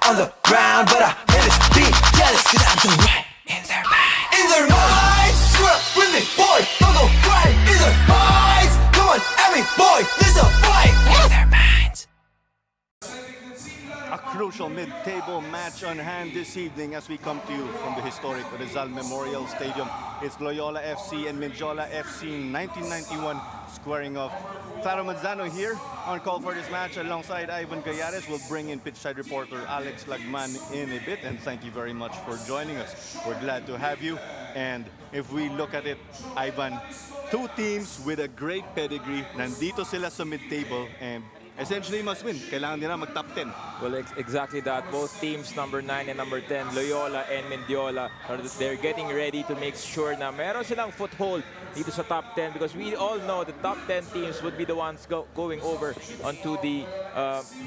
on the ground, but I really be jealous, cause I'm the right in their mind. In their minds, screw up with me, boy, don't go crying. In their minds, come on, at me, boy, there's a fight. In their minds. A crucial mid-table match on hand this evening as we come to you from the historic Rizal Memorial Stadium. It's Loyola FC and Mendiola FC 1991 squaring off. Claro Manzano here on call for this match alongside Ivan Gallares. We'll bring in pitchside reporter Alex Lagman in a bit, and thank you very much for joining us. We're glad to have you. And if we look at it, Ivan, two teams with a great pedigree, nandito sila sa mid-table and essentially must win. Kailangan nila mag-top 10. Well, exactly that. Both teams, number 9 and number 10, Loyola and Mendiola, they're getting ready to make sure na meron silang foothold dito sa top 10 because we all know the top 10 teams would be the ones going over onto the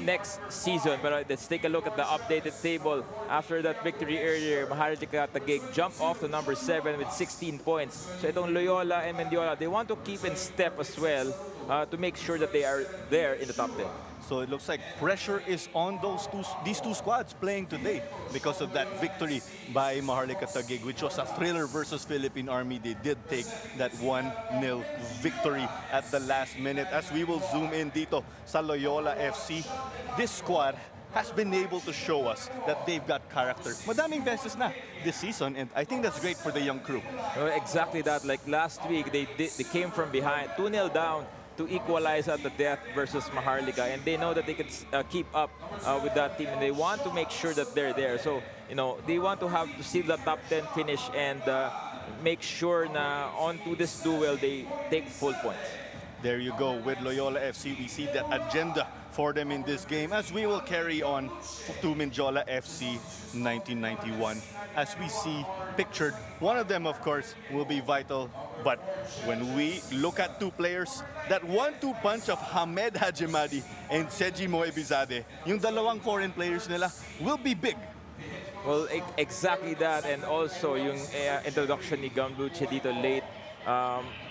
next season. But let's take a look at the updated table. After that victory earlier, Maharlika Taguig jumped off to number 7 with 16 points. So itong Loyola and Mendiola, they want to keep in step as well to make sure that they are there in the top 10. So it looks like pressure is on these two squads playing today because of that victory by Maharlika Taguig, which was a thriller versus Philippine Army. They did take that 1-0 victory at the last minute. As we will zoom in dito sa Loyola FC, this squad has been able to show us that they've got character. Madaming beses na this season, and I think that's great for the young crew. Exactly that. Like last week, they came from behind, 2-0 down, to equalize at the death versus Maharlika, and they know that they can keep up with that team, and they want to make sure that they're there. So, you know, they want to see the top 10 finish and make sure na onto this duel they take full points. There you go with Loyola FC. We see that agenda for them in this game as we will carry on to Mendiola FC 1991. As we see pictured, one of them, of course, will be vital. But when we look at two players, that 1-2 punch of Hamed Hajimadi and Seji Moebizade, yung dalawang foreign players nila will be big. Well, exactly that, and also yung introduction ni Gambuche dito late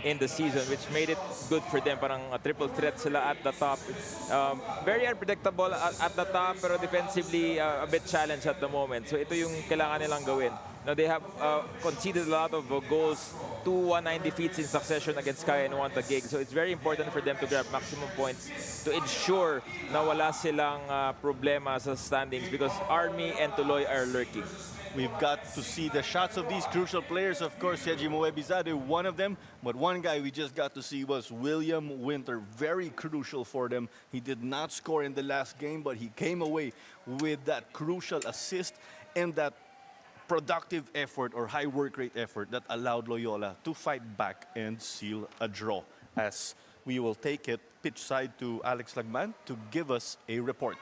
in the season, which made it good for them. Parang a triple threat sila at the top. Very unpredictable at the top, pero defensively a bit challenged at the moment. So ito yung kailangan nilang gawin. Now they have conceded a lot of goals, 2-1-9 defeats in succession against Kaya and Taguig. So it's very important for them to grab maximum points to ensure na wala silang problema sa standings because Army and Tuloy are lurking. We've got to see the shots of these crucial players. Of course, Seji Moebizade, one of them. But one guy we just got to see was William Winter. Very crucial for them. He did not score in the last game, but he came away with that crucial assist and that productive effort or high work rate effort that allowed Loyola to fight back and seal a draw. As we will take it pitch side to Alex Lagman to give us a report.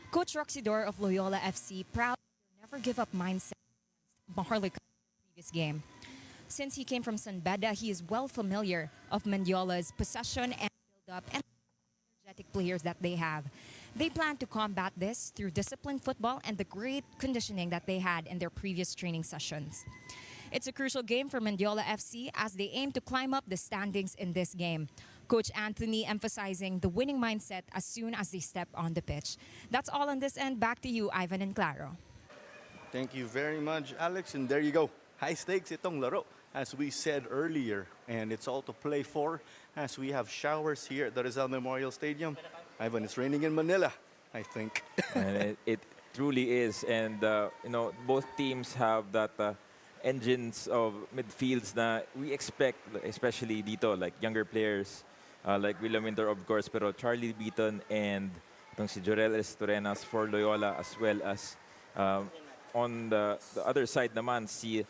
Coach Roxidor of Loyola FC proud of their never give up mindset against Maharlika in the previous game. Since he came from San Beda, he is well familiar of Mendiola's possession and build-up and energetic players that they have. They plan to combat this through disciplined football and the great conditioning that they had in their previous training sessions. It's a crucial game for Mendiola FC as they aim to climb up the standings in this game. Coach Anthony emphasizing the winning mindset as soon as they step on the pitch. That's all on this end. Back to you, Ivan and Claro. Thank you very much, Alex. And there you go. High stakes itong laro, as we said earlier. And it's all to play for as we have showers here at the Rizal Memorial Stadium. Ivan, it's raining in Manila, I think. And it truly is. And, you know, both teams have that engines of midfields na we expect, especially dito, like younger players, like William Winter, of course, pero Charlie Beaton and itong si Jorel Estorenas for Loyola, as well as on the other side naman, si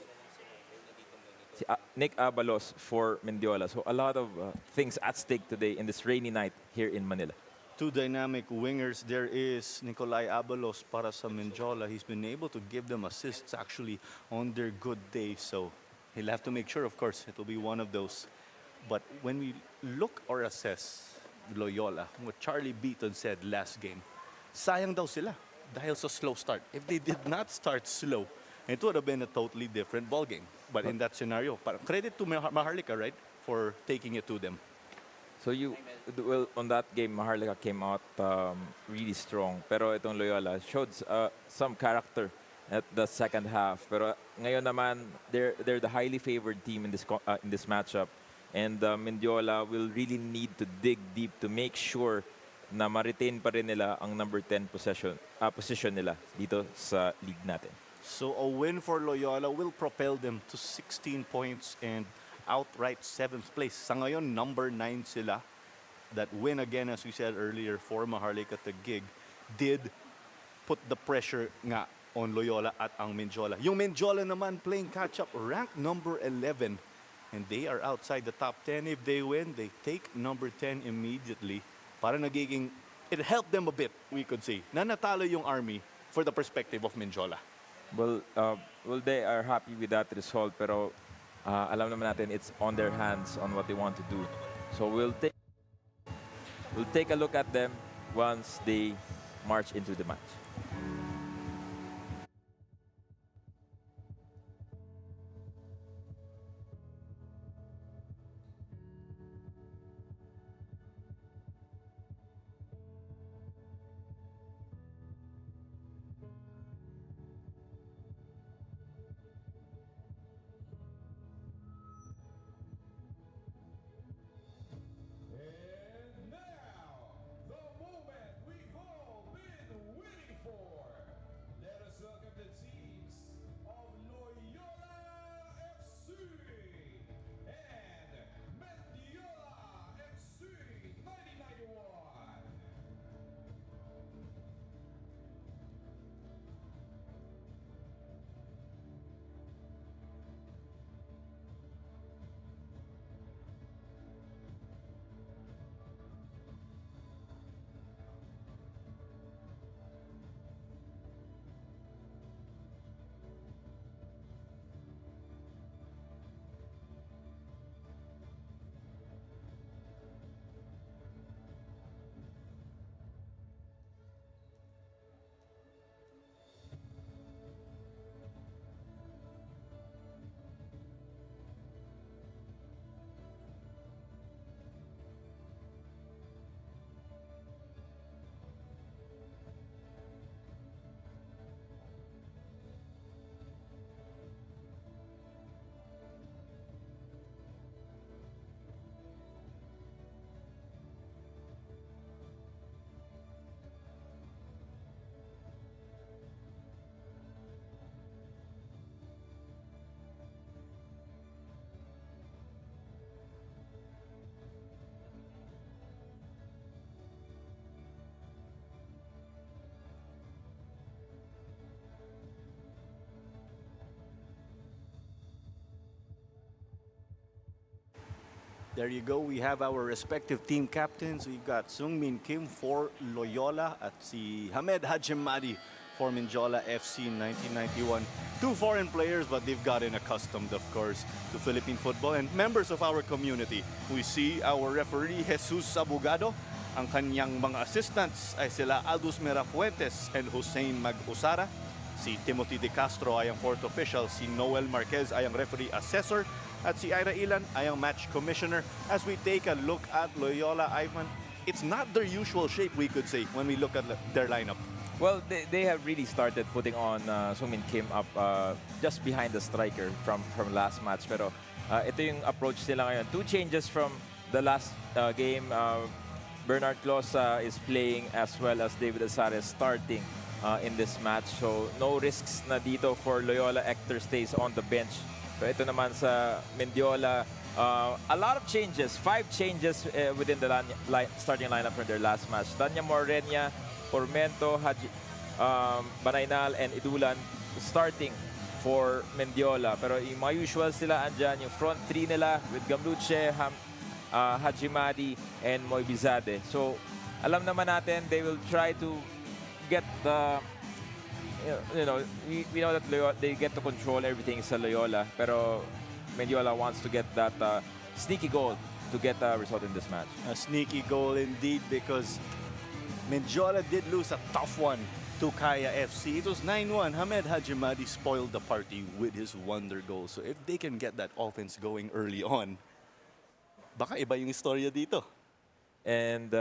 Nick Abalos for Mendiola. So a lot of things at stake today in this rainy night here in Manila. Two dynamic wingers. There is Nicolai Abalos para sa Mendiola. He's been able to give them assists actually on their good days. So he'll have to make sure, of course, it will be one of those. But when we look or assess Loyola, what Charlie Beaton said last game, sayang daw sila dahil sa slow start. If they did not start slow, it would have been a totally different ball game. But in that scenario, credit to Maharlika, right, for taking it to them. So well, on that game, Maharlika came out really strong. Pero itong Loyola showed some character at the second half. Pero ngayon naman, they're the highly favored team in this matchup. And Mendiola will really need to dig deep to make sure na ma-retain pa rin nila ang number 10 position nila dito sa league natin. So a win for Loyola will propel them to 16 points and outright 7th place. Sa ngayon, number 9 sila. That win again, as we said earlier, for Maharlika at the gig, did put the pressure nga on Loyola at ang Mendiola. Yung Mendiola naman playing catch-up, ranked number 11. And they are outside the top 10. If they win, they take number 10 immediately. Para nagiging, it helped them a bit, we could say, na natalo yung Army for the perspective of Mendiola. Well, they are happy with that result, pero alam naman natin it's on their hands on what they want to do. So we'll take a look at them once they march into the match. And now, the moment we've all been waiting for. Let us welcome the teams of Loyola FC and Mendiola FC 1991. There you go. We have our respective team captains. We've got Sungmin Kim for Loyola at si Hamed Hajimadi for Mendiola FC 1991. Two foreign players, but they've gotten accustomed, of course, to Philippine football and members of our community. We see our referee, Jesus Abogado. Ang kanyang mga assistants ay sila Aldous Merafuentes and Hussein Mag-Usara. Si Timothy De Castro ay ang fourth official. Si Noel Marquez ay ang referee assessor. At si Ira Ilan ay ang match commissioner. As we take a look at Loyola, Ivan, it's not their usual shape, we could say, when we look at their lineup. Well, they have really started putting on Sungmin Kim up just behind the striker from last match. Pero ito yung approach nila ngayon. Two changes from the last game. Bernard Closa is playing as well as David Azares starting in this match. So no risks na dito for Loyola. Hector stays on the bench. Pero ito naman sa Mendiola, a lot of changes. 5 changes within the starting lineup from their last match. Tanya Morenia, Formento, Banaynal, and Idulan starting for Mendiola. Pero yung mga usual sila andyan, yung front 3 nila with Gamluche, Hajimadi, and Moy Bizade. So, alam naman natin, they will try to get the... we know that they get to control everything sa Loyola, pero Mendiola wants to get that sneaky goal to get a result in this match. A sneaky goal indeed, because Mendiola did lose a tough one to Kaya FC. It was 9-1. Hamed Hajimadi spoiled the party with his wonder goal. So if they can get that offense going early on, baka iba yung istorya dito. And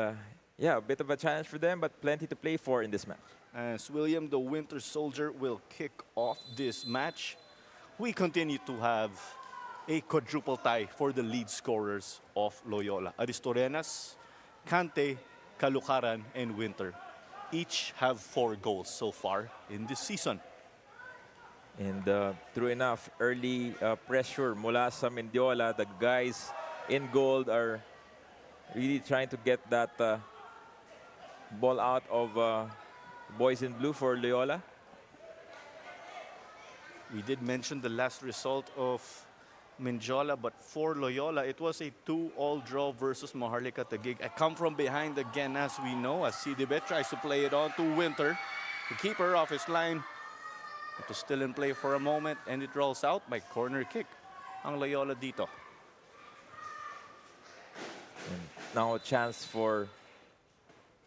yeah, a bit of a challenge for them, but plenty to play for in this match. As William the Winter Soldier will kick off this match, we continue to have a quadruple tie for the lead scorers of Loyola. Aristorenas, Cante, Calucaran, and Winter each have 4 goals so far in this season. And true enough, early pressure mula sa Mendiola. The guys in gold are really trying to get that ball out of boys in blue for Loyola. We did mention the last result of Mendiola, but for Loyola, it was a 2-all draw versus Maharlika Taguig. I come from behind again, as we know, as Sidibet tries to play it on to Winter to keep her off his line. It was still in play for a moment, and it rolls out by corner kick ang Loyola dito. And now a chance for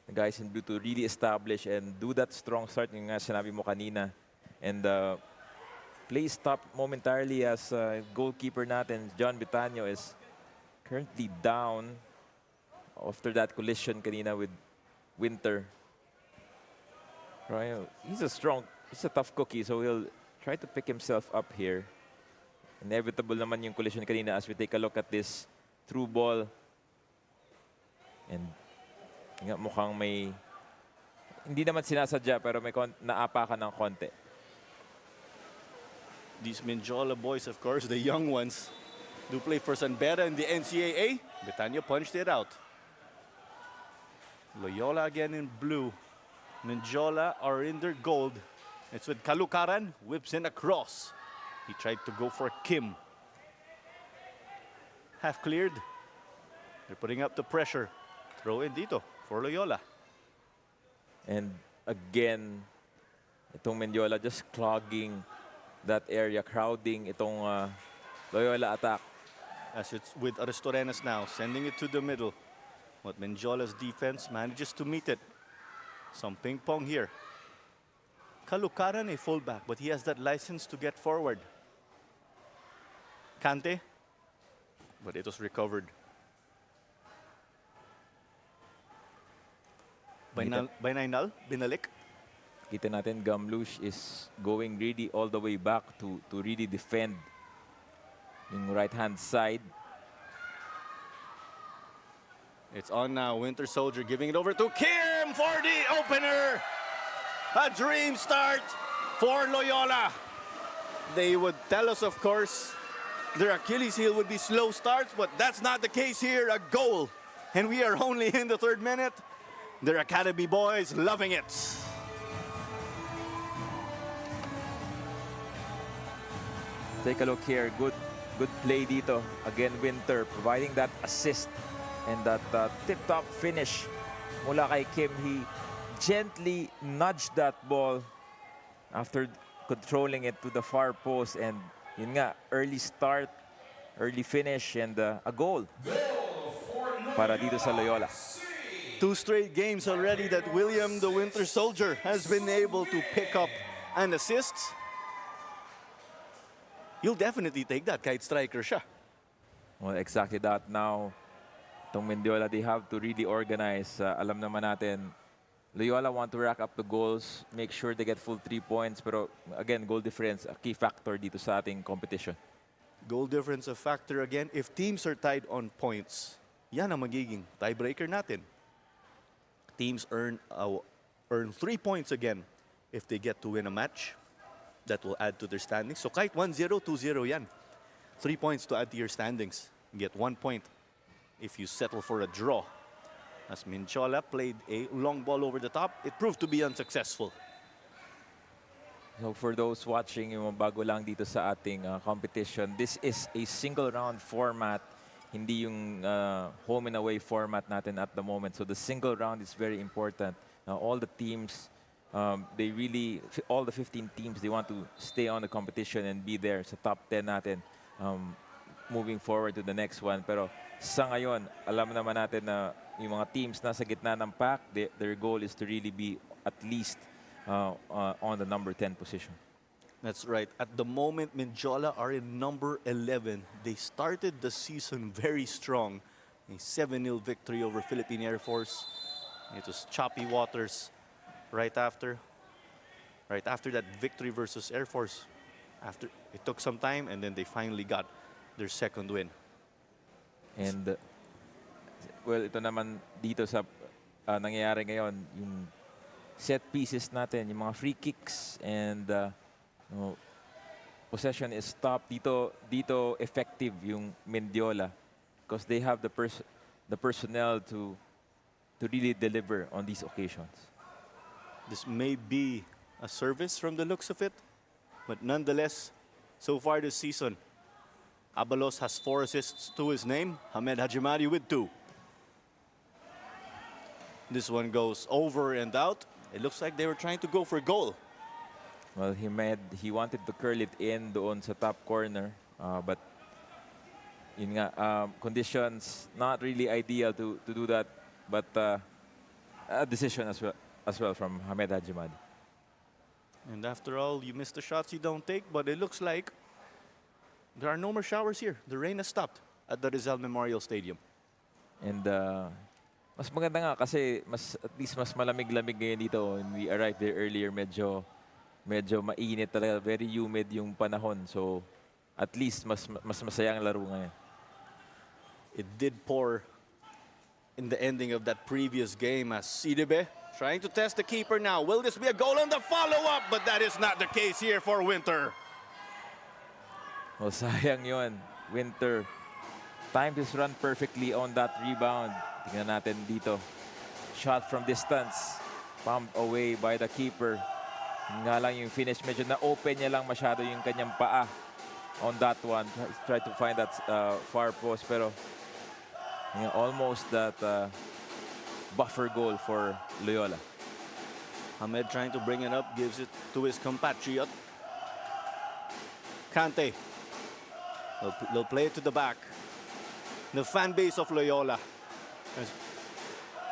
the guys in blue to really establish and do that strong start yung nga sinabi mo kanina. And play stopped momentarily as goalkeeper natin, John Bitanyo, is currently down after that collision kanina with Winter. Right? He's a tough cookie, so he'll try to pick himself up here. Inevitable naman yung collision kanina as we take a look at this through ball. And nga, mukhang may, hindi naman sinasadya, pero may naapakan ng konti. These Mendiola boys, of course, the young ones, do play for San Beda in the NCAA. Bitanyo punched it out. Loyola again in blue. Mendiola are in their gold. It's with Calucaran, whips in across. He tried to go for Kim. Half cleared. They're putting up the pressure. Throw in dito for Loyola. And again, itong Mendiola just clogging that area, crowding itong Loyola attack. As it's with Aristorenas now, sending it to the middle. But Mendiola's defense manages to meet it. Some ping pong here. Calucaran a fullback, but he has that license to get forward. Cante, but it was recovered. Bainal, binalik. Kita natin, Gamlush is going really all the way back to really defend yung right-hand side. It's on now. Winter Soldier giving it over to Kim for the opener. A dream start for Loyola. They would tell us, of course, their Achilles heel would be slow starts, but that's not the case here. A goal. And we are only in the 3rd minute. Their academy boys loving it. Take a look here. Good play dito. Again, Winter providing that assist and that tip-top finish mula kay Kim. He gently nudged that ball after controlling it to the far post. And yun nga, early start, early finish, and a goal para dito sa Loyola. 2 straight games already that William the Winter Soldier has been able to pick up an assist. You'll definitely take that kahit striker siya. Well, exactly that. Now, itong Mendiola, they have to really organize. Alam naman natin, Loyola want to rack up the goals, make sure they get full 3 points. Pero again, goal difference, a key factor dito sa ating competition. Goal difference a factor again. If teams are tied on points, yan ang magiging tiebreaker natin. Teams earn 3 points again if they get to win a match. That will add to their standings. So kahit 1-0, 2-0 yan. 3 points to add to your standings. You get 1 point if you settle for a draw. As Mendiola played a long ball over the top, it proved to be unsuccessful. So for those watching, yung bago lang dito sa ating competition, this is a single round format. Hindi yung home and away format natin at the moment. So the single round is very important. All the teams, they really, all the 15 teams, they want to stay on the competition and be there sa top 10 natin moving forward to the next one. Pero sa ngayon, alam naman natin na yung mga teams nasa gitna ng pack, their goal is to really be at least on the number 10 position. That's right. At the moment, Mendiola are in number 11. They started the season very strong, A 7-0 victory over Philippine Air Force. It was choppy waters right after that victory versus Air Force. After it took some time, and then they finally got their second win. And well, ito naman dito sa nangyayari ngayon, yung set pieces natin, yung mga free kicks and possession is top. Dito effective yung Mendiola because they have the personnel to really deliver on these occasions. This may be a service from the looks of it, but nonetheless, so far this season, Abalos has 4 assists to his name. Hamed Hajimadi with 2. This one goes over and out. It looks like they were trying to go for a goal. Well, he wanted to curl it in doon sa top corner, but yun nga, conditions not really ideal to do that, but a decision as well from Hamed Hajimadi. And after all, you miss the shots you don't take, but it looks like there are no more showers here. The rain has stopped at the Rizal Memorial Stadium. And mas maganda nga kasi at least mas malamig-lamig ngayon dito. When we arrived there earlier, medyo mainit talaga, very humid yung panahon. So at least mas masayang laro ngayon. It did pour in the ending of that previous game as Sidibe trying to test the keeper now. Will this be a goal on the follow-up? But that is not the case here for Winter. Well, sayang yun. Winter timed his run perfectly on that rebound. Tingnan natin dito. Shot from distance. Pumped away by the keeper. Nga lang yung finish. Medyo na-open niya lang masyado yung kanyang paa on that one. Try to find that far post. Pero almost that buffer goal for Loyola. Hamed trying to bring it up. Gives it to his compatriot. Kante. They'll play it to the back. The fan base of Loyola.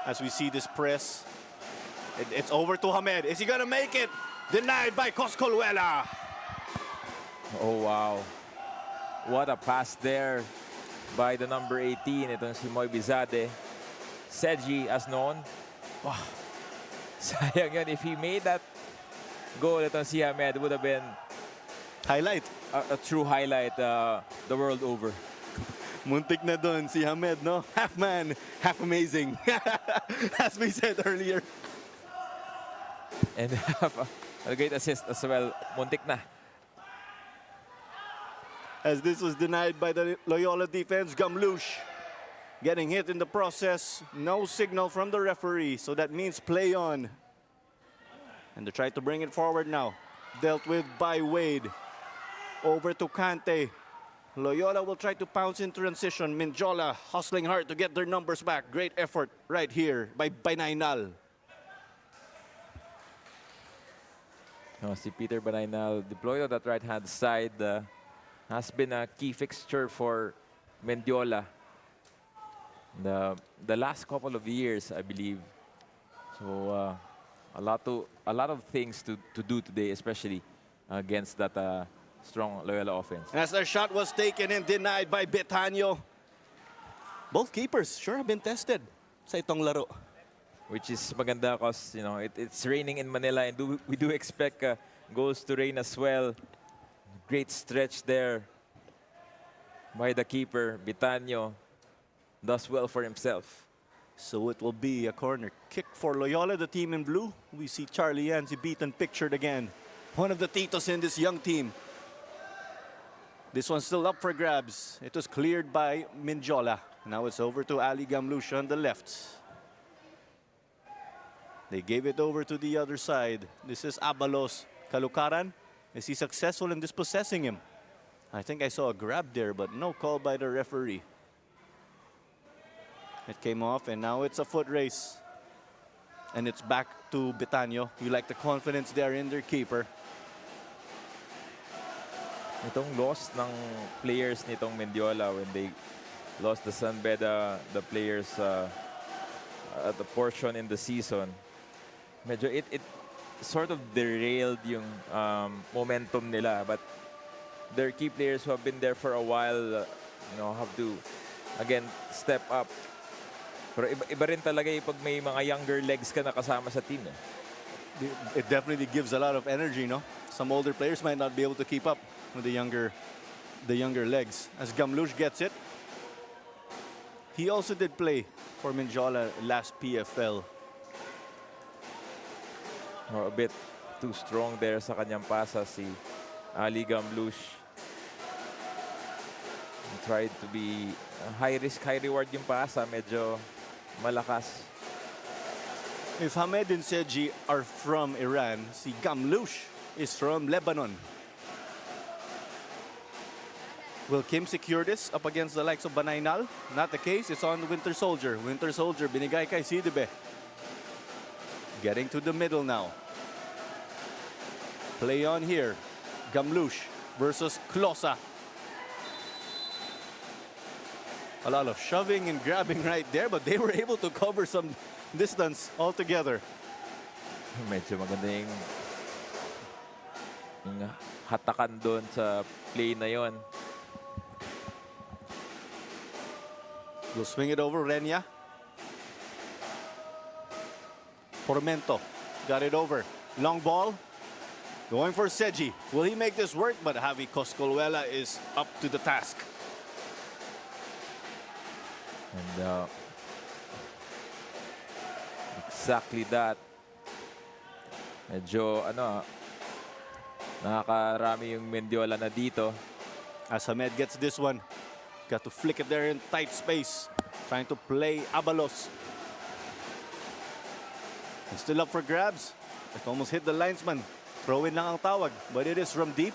As we see this press. It's over to Hamed. Is he going to make it? Denied by Coscoluela. Oh, wow. What a pass there by the number 18. Itong si Moy Bizade. Seji as known. Wow. Sayang yun. If he made that goal, itong si Hamed would have been Highlight. A true highlight the world over. Muntik na dun si Hamed, no? Half man, half amazing. As we said earlier. And a great assist as well. Muntik na. As this was denied by the Loyola defense, Gamlush getting hit in the process. No signal from the referee, so that means play on. And they try to bring it forward now. Dealt with by Wade. Over to Kante. Loyola will try to pounce in transition. Mendiola hustling hard to get their numbers back. Great effort right here by Banaynal. Si Peter Banaynal deployed on that right-hand side. Has been a key fixture for Mendiola the last couple of years, I believe. So a lot of things to do today, especially against that strong Loyola offense. And as their shot was taken and denied by Betanyo. Both keepers sure have been tested sa itong laro. Which is maganda because it's raining in Manila, and we do expect goals to rain as well. Great stretch there by the keeper, Betanyo. Does well for himself. So it will be a corner kick for Loyola, the team in blue. We see Charlie Yancy beaten pictured again. One of the titos in this young team. This one's still up for grabs. It was cleared by Mendiola. Now it's over to Ali Gamlusha on the left. They gave it over to the other side. This is Abalos. Kalukaran. Is he successful in dispossessing him? I think I saw a grab there, but no call by the referee. It came off, and now it's a foot race. And it's back to Betanyo. You like the confidence there in their keeper. Itong loss ng players nitong Mendiola when they lost the San Beda, the players at the portion in the season, medyo it sort of derailed yung momentum nila. But their key players who have been there for a while, have to again, step up. Pero iba rin talaga pag may mga younger legs ka na kasama sa team. It definitely gives a lot of energy, no? Some older players might not be able to keep up with the younger legs. As Gamlush gets it, he also did play for Mendiola last PFL. A bit too strong there sa kanyang pasa si Ali Gamlush. He tried to be high risk, high reward yung pasa. Medyo malakas. If Hamed and Seji are from Iran, si Gamlush is from Lebanon. Will Kim secure this up against the likes of Banaynal? Not the case. It's on Winter Soldier. Winter Soldier, binigay kay Sidibe. Getting to the middle now. Play on here. Gamlush versus Klosa. A lot of shoving and grabbing right there, but they were able to cover some distance altogether. Medyo maganda yung hatakan doon sa play na yon. Will swing it over Renya. Pormento got it over. Long ball. Going for Seji. Will he make this work? But Javi Coscolwela is up to the task. And exactly that. Medyo nakakarami yung Mendiola na dito. As Hamed gets this one. Got to flick it there in tight space. Trying to play Abalos. And still up for grabs. It almost hit the linesman. Throw in lang ang tawag, but it is from deep.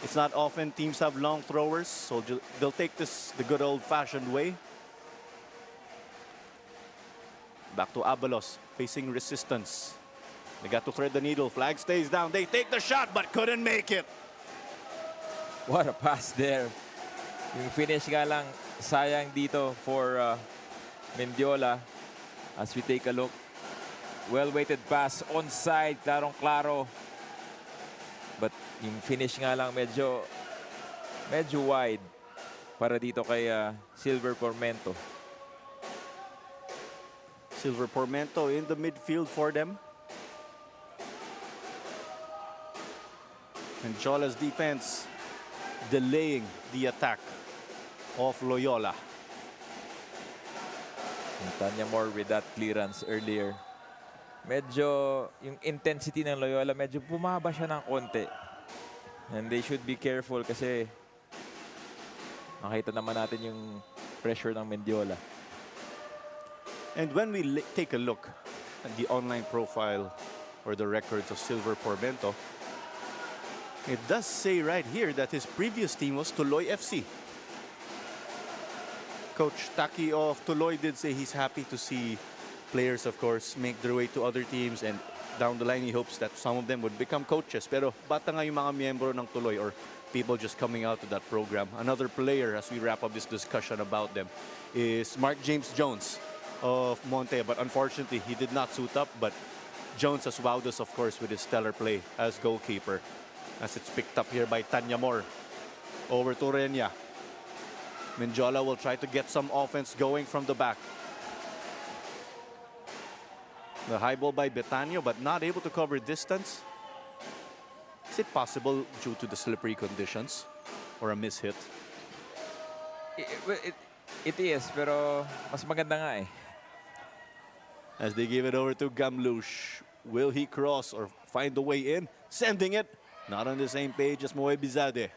It's not often teams have long throwers, so they'll take this the good old-fashioned way. Back to Abalos, facing resistance. They got to thread the needle. Flag stays down. They take the shot, but couldn't make it. What a pass there. Yung finish nga lang, sayang dito for Mendiola. As we take a look. Well-weighted pass, onside, klarong-klaro. But yung finish nga lang medyo wide para dito kay Silver Pormento. Silver Pormento in the midfield for them. And Jola's defense delaying the attack of Loyola. Tanya Moore with that clearance earlier. Medyo yung intensity ng Loyola, medyo bumaba siya ng konti. And they should be careful kasi makita naman natin yung pressure ng Mendiola. And when we take a look at the online profile or the records of Silver Pormento, it does say right here that his previous team was Tuloy FC. Coach Taki of Tuloy did say he's happy to see players, of course, make their way to other teams, and down the line he hopes that some of them would become coaches. Pero bata nga yung mga miyembro ng Tuloy or people just coming out to that program. Another player, as we wrap up this discussion about them, is Mark James Jones of Monte. But unfortunately, he did not suit up. But Jones has wowed us, of course, with his stellar play as goalkeeper. As it's picked up here by Tanya Moore. Over to Renya. Mendiola will try to get some offense going from the back. The high ball by Betanio, but not able to cover distance. Is it possible due to the slippery conditions or a mishit? It is, pero mas maganda nga eh. As they give it over to Gamlush. Will he cross or find the way in? Sending it. Not on the same page as Moe Bizade.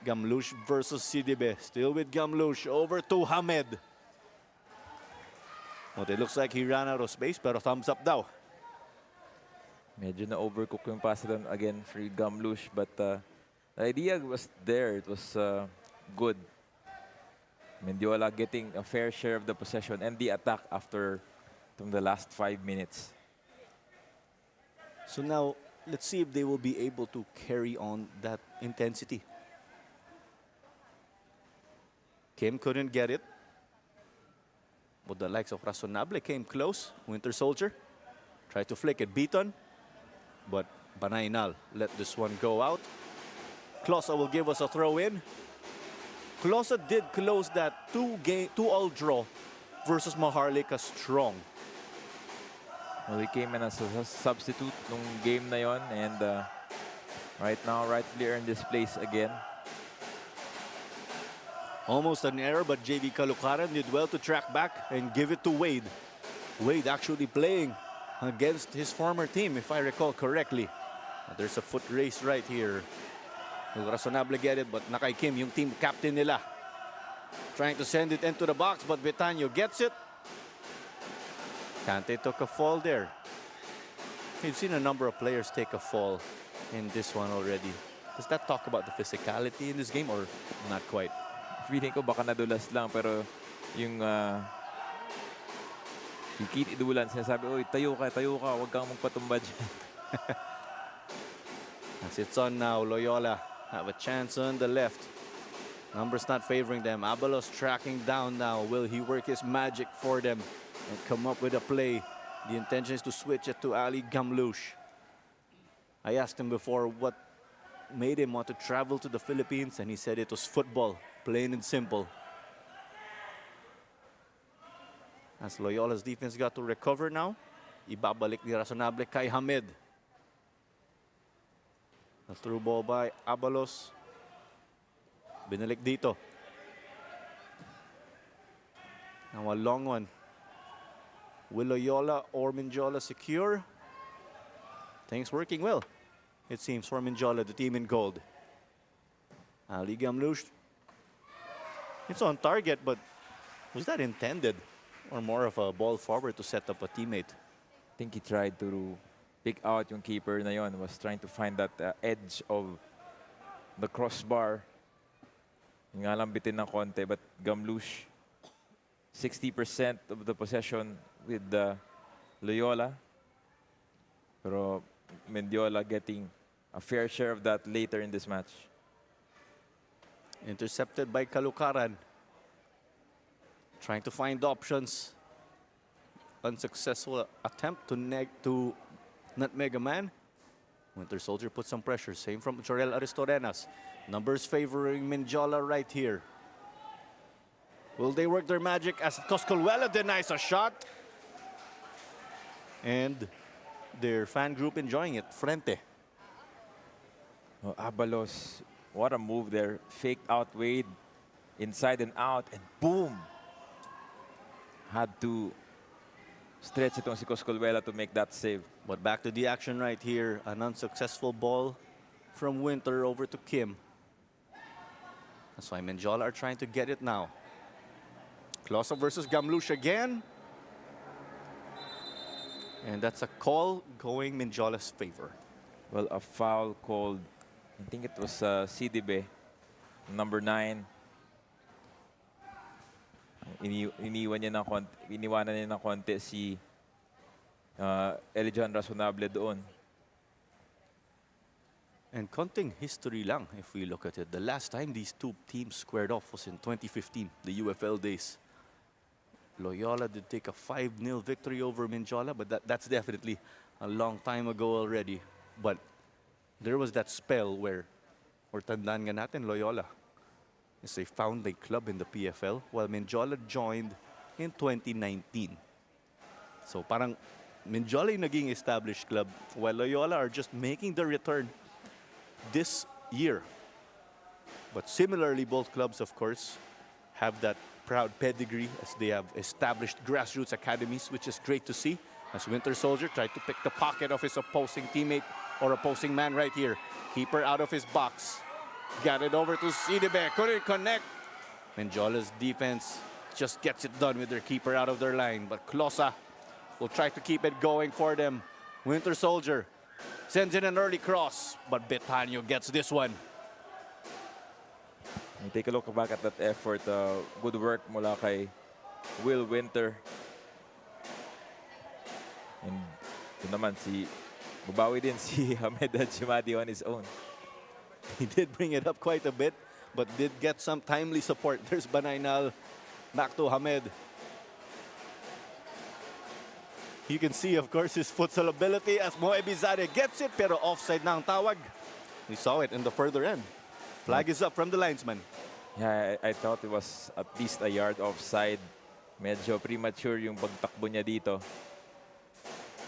Gamlush versus Sidibe. Still with Gamlush. Over to Hamed. Well, it looks like he ran out of space, pero thumbs up daw. Medyo na-overcook yung pass doon again for Gamlush, but the idea was there. It was good. Mendiola getting a fair share of the possession and the attack after from the last 5 minutes. So now, let's see if they will be able to carry on that intensity. Kim couldn't get it. But the likes of Razonable came close. Winter Soldier tried to flick it. Beaton. But Banaynal let this one go out. Klosa will give us a throw in. Closa did close that 2-all draw versus Maharlika strong. Well, he came in as a substitute nung game na yon, and right now rightfully earned this place again. Almost an error, but JV Kalukaran did well to track back and give it to Wade. Wade actually playing against his former team, if I recall correctly. There's a foot race right here. Razonable get it, but Nakay Kim, yung team captain nila, trying to send it into the box, but Betanyo gets it. Kante took a fall there. We've seen a number of players take a fall in this one already. Does that talk about the physicality in this game or not quite? Feeling ko baka nadulas lang, pero yung si Keith Idulan sinasabi, oy, tayo ka, huwag kang magpatumba dyan. As it's on now, Loyola have a chance on the left. Numbers not favoring them. Abalos tracking down now. Will he work his magic for them and come up with a play? The intention is to switch it to Ali Gamlush. I asked him before what made him want to travel to the Philippines, and he said it was football, plain and simple. As Loyola's defense got to recover now, ibabalik ni Razonable kay Hamed. A through ball by Abalos. Binalik dito. Now a long one. Will Loyola or Mendiola secure? Things working well, it seems, for Mendiola, the team in gold. Ali Gamlush. It's on target, but was that intended? Or more of a ball forward to set up a teammate? I think he tried to pick out yung keeper na yon, was trying to find that edge of the crossbar. Yung nga lang bitin ng konti, but Gamlush, 60% of the possession with Loyola. Pero Mendiola getting a fair share of that later in this match. Intercepted by Kalukaran. Trying to find options. Unsuccessful attempt to nutmeg a man. Winter Soldier put some pressure. Same from Jorel Aristorenas. Numbers favoring Mendiola right here. Will they work their magic as Coscolwella denies a shot? And their fan group enjoying it. Frente. Oh, Abalos, what a move there. Faked out Wade, inside and out, and boom! Had to stretch itong si Coscolwella to make that save. But back to the action right here. An unsuccessful ball from Winter over to Kim. That's why Mendiola are trying to get it now. Closa versus Gamlush again. And that's a call going Mendiola's favor. Well, a foul called, I think it was CDB, number 9. Iniwanan niya ng konti si Elijan Razonable doon. And konting history lang, if we look at it. The last time these two teams squared off was in 2015, the UFL days. Loyola did take a 5-0 victory over Mendiola, but that's definitely a long time ago already. But there was that spell where, or tandaan nga natin, Loyola is a founding club in the PFL, while Mendiola joined in 2019. So parang Mendiola yung naging established club, while Loyola are just making the return this year. But similarly, both clubs, of course, have that proud pedigree as they have established grassroots academies, which is great to see. As Winter Soldier tried to pick the pocket of his opposing teammate or opposing man right here. Keeper out of his box. Got it over to Sidibe. Couldn't connect. Mendiola's defense just gets it done with their keeper out of their line. But Closa will try to keep it going for them. Winter Soldier sends in an early cross, but Betanyo gets this one. And take a look back at that effort. Good work mula kay Will Winter. And ito naman babawi din si Hamed Al-Jimadi on his own. He did bring it up quite a bit, but did get some timely support. There's Banaynal back to Hamed. You can see, of course, his futsal ability as Moebizade gets it, pero offside na ang tawag. We saw it in the further end. Flag is up from the linesman. Yeah, I thought it was at least a yard offside. Medyo premature yung pagtakbo niya dito.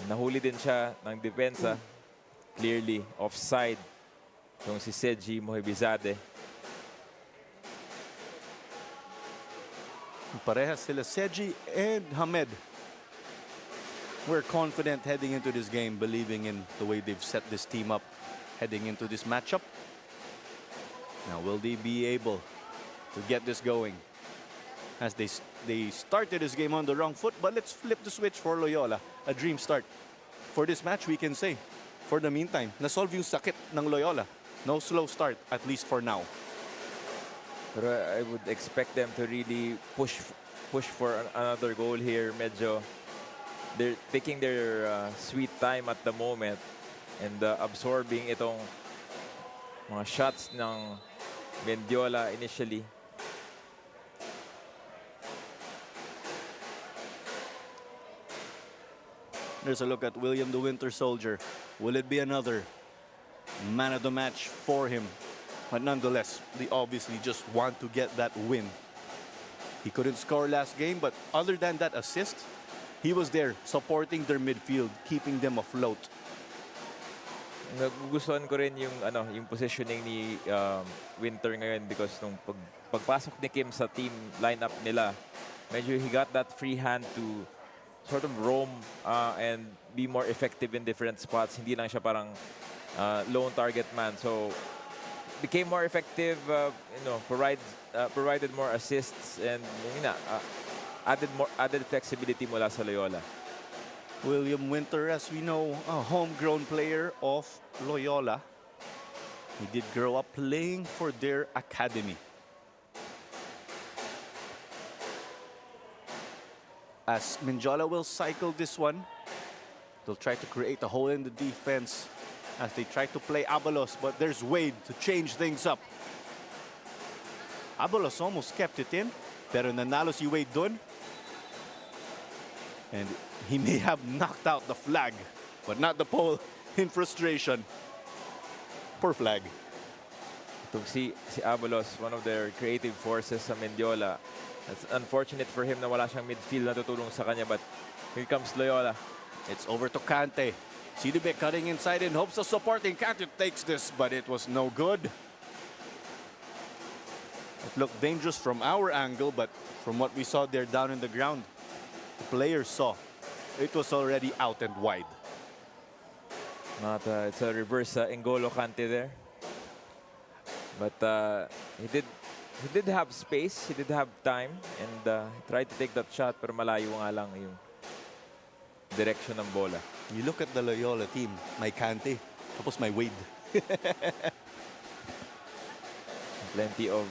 Nahuli din siya ng depensa. Clearly, offside. Yung si Seji Mohibizade. Parehas sila, Seji and Hamed. We're confident heading into this game, believing in the way they've set this team up heading into this matchup. Now, will they be able to get this going? As they started this game on the wrong foot, but let's flip the switch for Loyola. A dream start. For this match, we can say, for the meantime, nasolve yung sakit ng Loyola. No slow start, at least for now. Pero I would expect them to really push for another goal here. Medyo they're taking their sweet time at the moment and absorbing itong mga shots ng Mendiola initially. There's a look at William the Winter Soldier. Will it be another man of the match for him? But nonetheless, they obviously just want to get that win. He couldn't score last game, but other than that assist, he was there supporting their midfield, keeping them afloat. Nagugustuhan ko rin yung yung positioning ni Winter ngayon because nung pagpasok ni Kim sa team lineup nila, medyo he got that free hand to sort of roam and be more effective in different spots. Hindi lang siya parang lone target man. So became more effective, provided more assists and added flexibility mula sa Loyola. William Winter, as we know, a homegrown player of Loyola. He did grow up playing for their academy. As Mendiola will cycle this one, they'll try to create a hole in the defense as they try to play Abalos, but there's Wade to change things up. Abalos almost kept it in, pero nanalo si Wade dun. And he may have knocked out the flag, but not the pole in frustration. Poor flag. Itong si Abalos, one of their creative forces sa Mendiola. It's unfortunate for him na wala siyang midfield na tutulong sa kanya, but here comes Loyola. It's over to Kante. CDB cutting inside in hopes of supporting. Kante takes this, but it was no good. It looked dangerous from our angle, but from what we saw there down in the ground, the players saw it was already out and wide. It's a reverse N'Golo Kante there. But he did have space, he did have time, and tried to take that shot, pero malayo nga lang yung direction ng bola. You look at the Loyola team, may Kante, tapos may Wade. Plenty of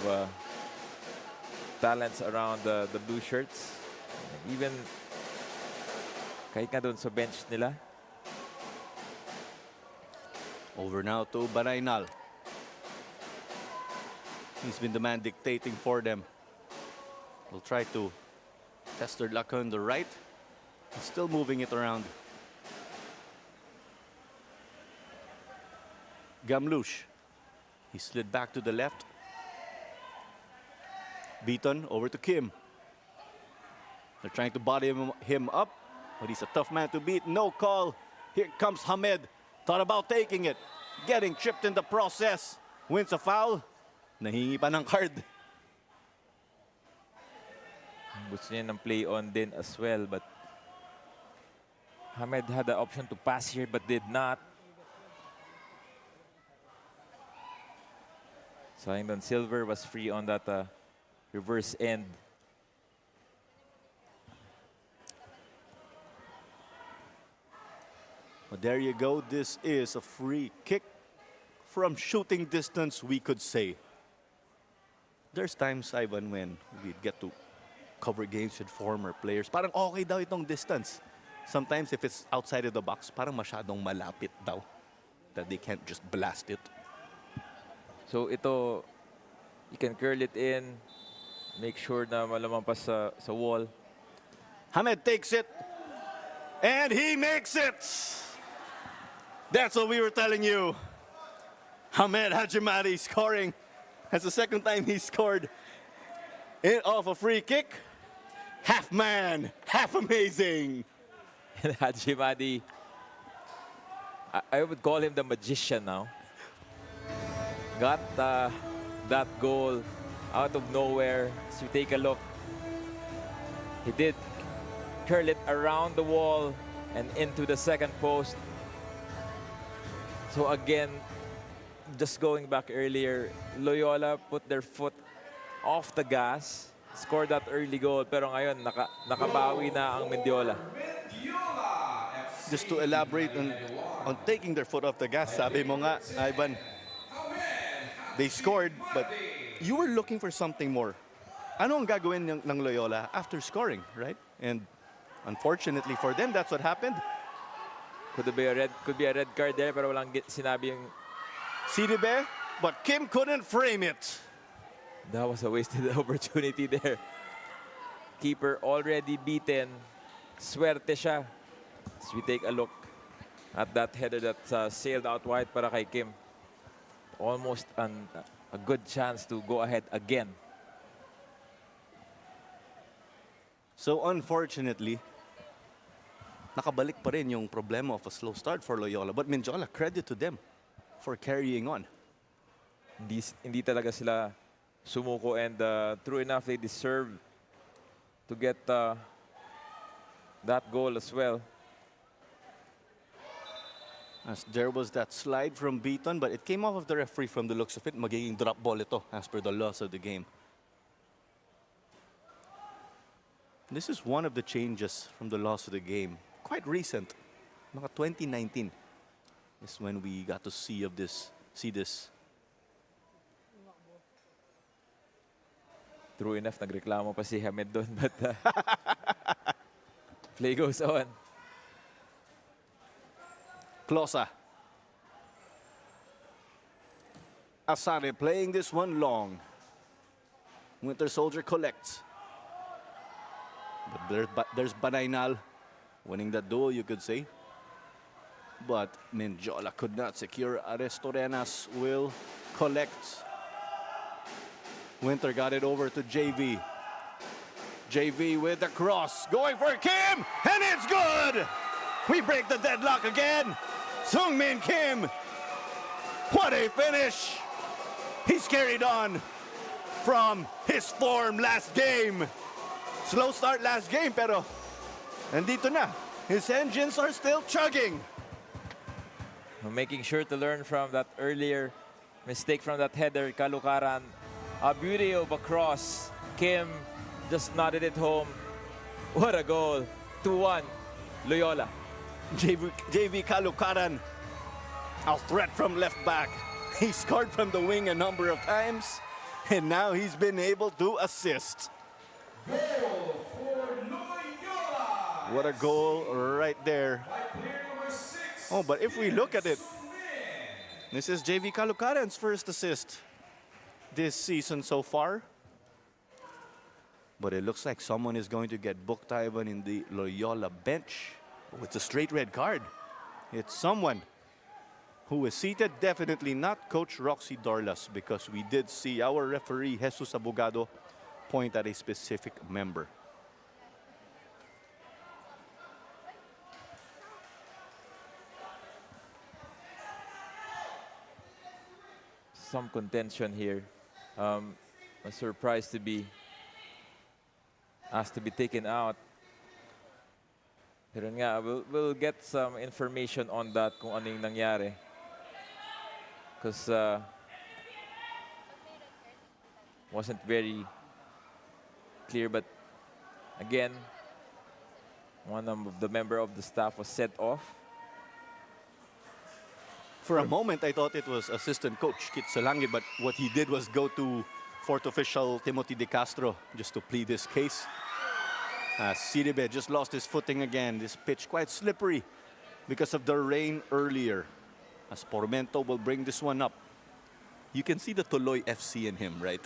talents around the blue shirts. Even kahit nga doon sa bench nila. Over now to Banaynal. He's been the man dictating for them. They'll try to test their luck on the right. He's still moving it around. Gamlush. He slid back to the left. Beaton over to Kim. They're trying to body him up, but he's a tough man to beat. No call. Here comes Hamed. Thought about taking it. Getting tripped in the process. Wins a foul. Nahingi pa ng card. Gusto niya ng play on din as well, but Hamed had the option to pass here but did not. Sayang doon, Silver was free on that reverse end. Well, there you go. This is a free kick from shooting distance, we could say. There's times, Ivan, when we get to cover games with former players. Parang okay daw itong distance. Sometimes if it's outside of the box, parang masyadong malapit daw. That they can't just blast it. So ito, you can curl it in, make sure na malamampas sa wall. Hamed takes it, and he makes it! That's what we were telling you. Hamed Hajimadi scoring. That's the second time he scored off a free kick. Half man, half amazing. And Haji Madi, I would call him the magician now. Got that goal out of nowhere. So you take a look. He did curl it around the wall and into the second post. So again, just going back earlier, Loyola put their foot off the gas, scored that early goal, pero ngayon nakabawi na ang Mendiola. Just to elaborate on taking their foot off the gas, sabi mo nga, Ivan, they scored, but you were looking for something more. Ano ang gagawin ng Loyola after scoring, right? And unfortunately for them, that's what happened. Could be a red card there, pero walang sinabi yung... Sidibe, but Kim couldn't frame it. That was a wasted opportunity there. Keeper already beaten. Swerte siya. As we take a look at that header that sailed out wide para kay Kim. Almost a good chance to go ahead again. So unfortunately, nakabalik pa rin yung problema of a slow start for Loyola. But Mendiola, credit to them for carrying on. Hindi talaga sila sumuko, and true enough, they deserve to get that goal as well. As there was that slide from Beaton, but it came off of the referee from the looks of it. Magiging drop ball ito as per the laws of the game. This is one of the changes from the laws of the game. Quite recent. Mga 2019 is when we got to see this. True enough, nagreklamo pa si Hamed doon, but play goes on. Closa. Asane playing this one long. Winter Soldier collects. But there's Banaynal winning that duel, you could say. But Mendiola could not secure. Arestorenas will collect. Winter got it over to JV. JV with the cross. Going for Kim, and it's good! We break the deadlock again. Sungmin Kim. What a finish! He's carried on from his form last game. Slow start last game, pero nandito na. His engines are still chugging. Making sure to learn from that earlier mistake from that header, Kalukaran. A beauty of a cross. Kim just nodded it home. What a goal. 2-1, Loyola. JV Kalukaran, a threat from left back. He scored from the wing a number of times, and now he's been able to assist. Goal for Loyola. What a goal right there. By player number 6. Oh, but if we look at it, this is JV Kalukaran's first assist this season so far. But it looks like someone is going to get booked, Ivan, in the Loyola bench. Oh, it's a straight red card. It's someone who is seated, definitely not Coach Roxy Dorlas, because we did see our referee, Jesus Abogado, point at a specific member. Some contention here. A surprise to be asked to be taken out. Pero nga, we'll get some information on that kung ano yung nangyari. Because wasn't very clear, but again, one of the member of the staff was set off. For a moment, I thought it was assistant coach Kit Solange, but what he did was go to fourth official Timothy De Castro just to plead his case. Sidibe just lost his footing again. This pitch quite slippery because of the rain earlier. As Pormento will bring this one up. You can see the Tuloy FC in him, right?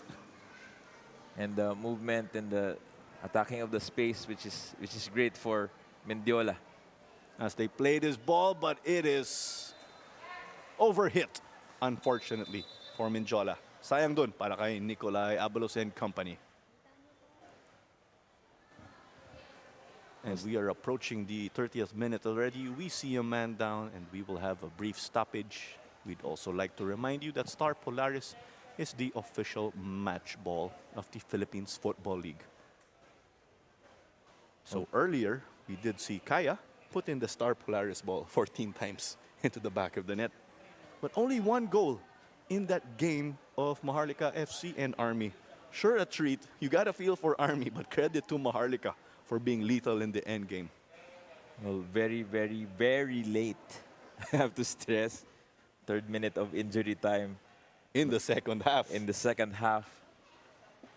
And the movement and the attacking of the space, which is great for Mendiola. As they play this ball, but it is overhit, unfortunately, for Mendiola. Sayang dun para kay Nicolay Abalos and company. And we are approaching the 30th minute already. We see a man down and we will have a brief stoppage. We'd also like to remind you that Star Polaris is the official match ball of the Philippines Football League. So earlier, we did see Kaya put in the Star Polaris ball 14 times into the back of the net. But only one goal in that game of Maharlika FC and Army. Sure, a treat. You got a feel for Army, but credit to Maharlika for being lethal in the end game. Well, very, very, very late. I have to stress. Third minute of injury time In the second half. in the second half.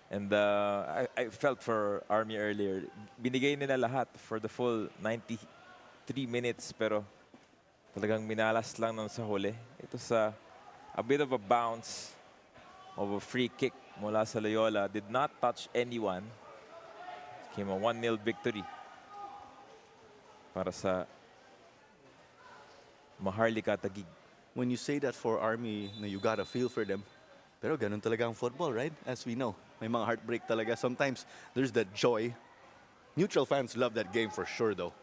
And I felt for Army earlier. Binigay nila lahat for the full 93 minutes. Pero talagang minalas lang nun sa huli. Ito sa a bit of a bounce of a free kick mula sa Loyola. Did not touch anyone. Came a 1-0 victory para sa Maharlika Taguig. When you say that for Army, na you got a feel for them. Pero ganun talaga ang football, right? As we know. May mga heartbreak talaga. Sometimes there's that joy. Neutral fans love that game for sure, though.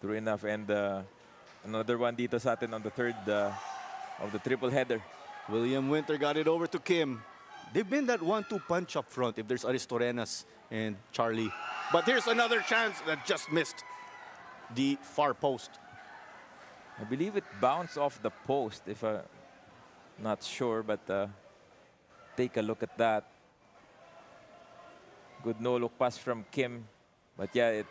True enough. And another one dito sa atin on the third of the triple header. William Winter got it over to Kim. They've been that 1-2 punch up front if there's Aristorenas and Charlie. But here's another chance that just missed the far post. I believe it bounced off the post, if I'm not sure, but take a look at that. Good no-look pass from Kim. But yeah, it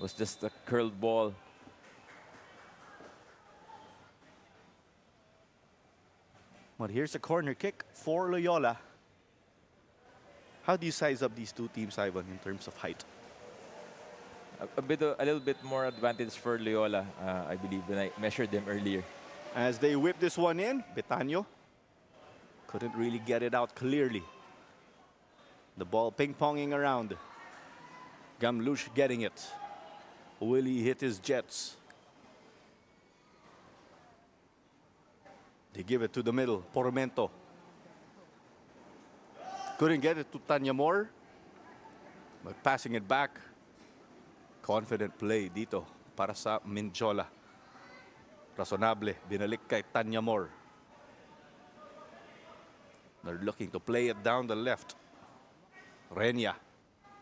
was just a curled ball. But here's a corner kick for Loyola. How do you size up these two teams, Ivan, in terms of height? A little bit more advantage for Loyola, I believe, when I measured them earlier. As they whip this one in, Betanyo couldn't really get it out clearly. The ball ping-ponging around. Gamlush getting it. Willie hit his jets. They give it to the middle, Pormento. Couldn't get it to Tanya Moore, but passing it back. Confident play dito para sa Mendiola. Razonable, binalik kay Tanya Moore. They're looking to play it down the left. Renia.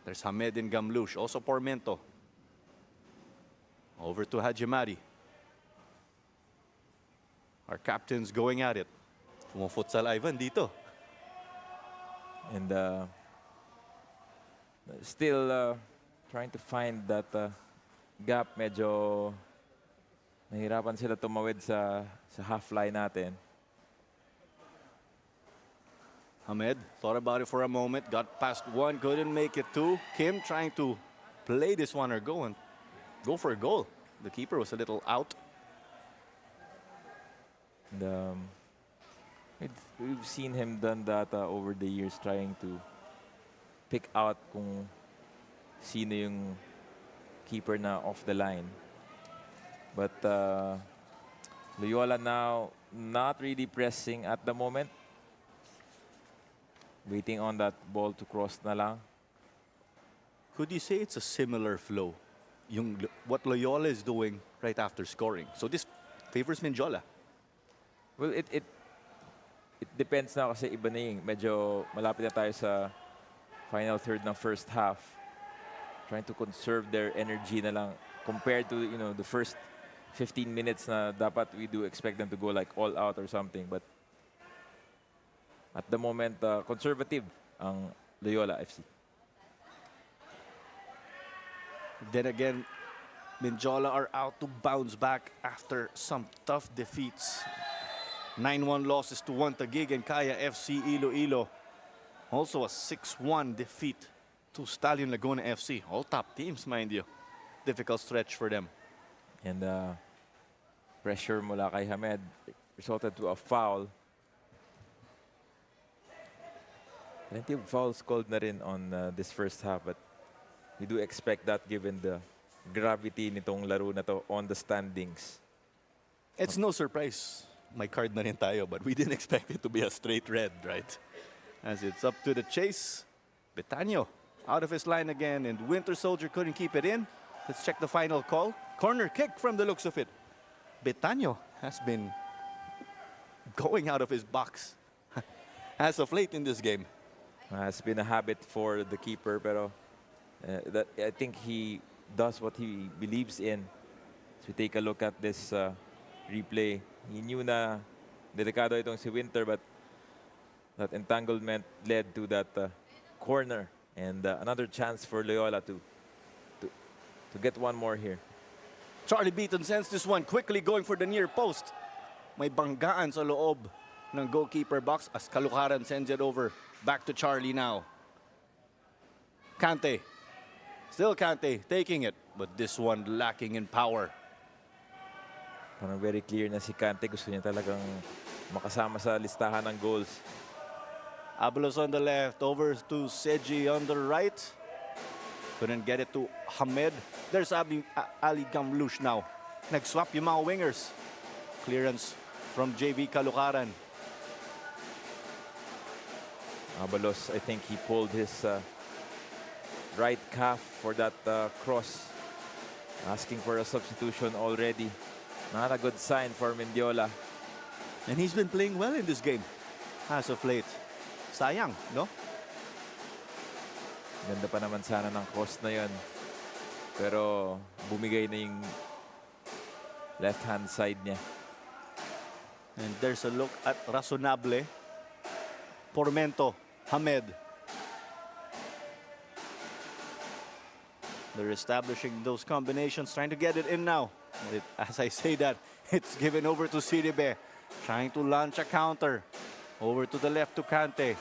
There's Hamed and Gamlush, also Pormento. Over to Hajimari. Our captains going at it. Futsal Ivan dito. And still trying to find that gap. Medyo nahirapan sila tumawid sa half line natin. Hamed thought about it for a moment, got past one, couldn't make it two. Kim trying to play this one or go for a goal. The keeper was a little out. And we've seen him done that over the years, trying to pick out kung sino yung keeper na off the line. But Loyola now not really pressing at the moment. Waiting on that ball to cross na lang. Could you say it's a similar flow? What Loyola is doing right after scoring. So this favors Mendiola. Well, it depends na kasi iba na yung medyo malapit na tayo sa final third ng first half. Trying to conserve their energy na lang compared to the first 15 minutes na dapat we do expect them to go like all out or something. But at the moment, conservative ang Loyola FC. Then again, Mendiola are out to bounce back after some tough defeats. 9-1 losses to 1 Taguig and Kaya FC Iloilo. Also a 6-1 defeat to Stallion Laguna FC. All top teams, mind you. Difficult stretch for them. And pressure mula kay Hamed resulted to a foul. Plenty of fouls called na rin on this first half, but we do expect that given the gravity nitong laro na to on the standings. It's no surprise. My card na rin tayo, but we didn't expect it to be a straight red, right? As it's up to the chase, Betanyo Out of his line again, and Winter Soldier couldn't keep it in. Let's check the final call. Corner kick from the looks of it. Betaño has been going out of his box as of late in this game. It's been a habit for the keeper, pero that I think he does what he believes in. So we take a look at this replay. He knew na delikado itong si Winter, but that entanglement led to that corner and another chance for Loyola to get one more here. Charlie Beaton sends this one quickly going for the near post. May banggaan sa loob ng goalkeeper box as Kalukaran sends it over. Back to Charlie now. Kante. Still Kante taking it, but this one lacking in power. Parang very clear na si Kante gusto niya talagang makasama sa listahan ng goals. Abalos on the left, over to Seji on the right. Couldn't get it to Hamed. There's Ali Gamlush now. Nag-swap yung mga wingers. Clearance from JV Kalukaran. Abalos, I think he pulled his right calf for that cross. Asking for a substitution already. Not a good sign for Mendiola. And he's been playing well in this game as of late. Sayang, no? Ganda pa naman sana ng cross na yun. Pero bumigay na yung left-hand side niya. And there's a look at Razonable. Pormento, Hamed. They're establishing those combinations, trying to get it in now. As I say that, it's given over to Siribe, trying to launch a counter. Over to the left to Kante.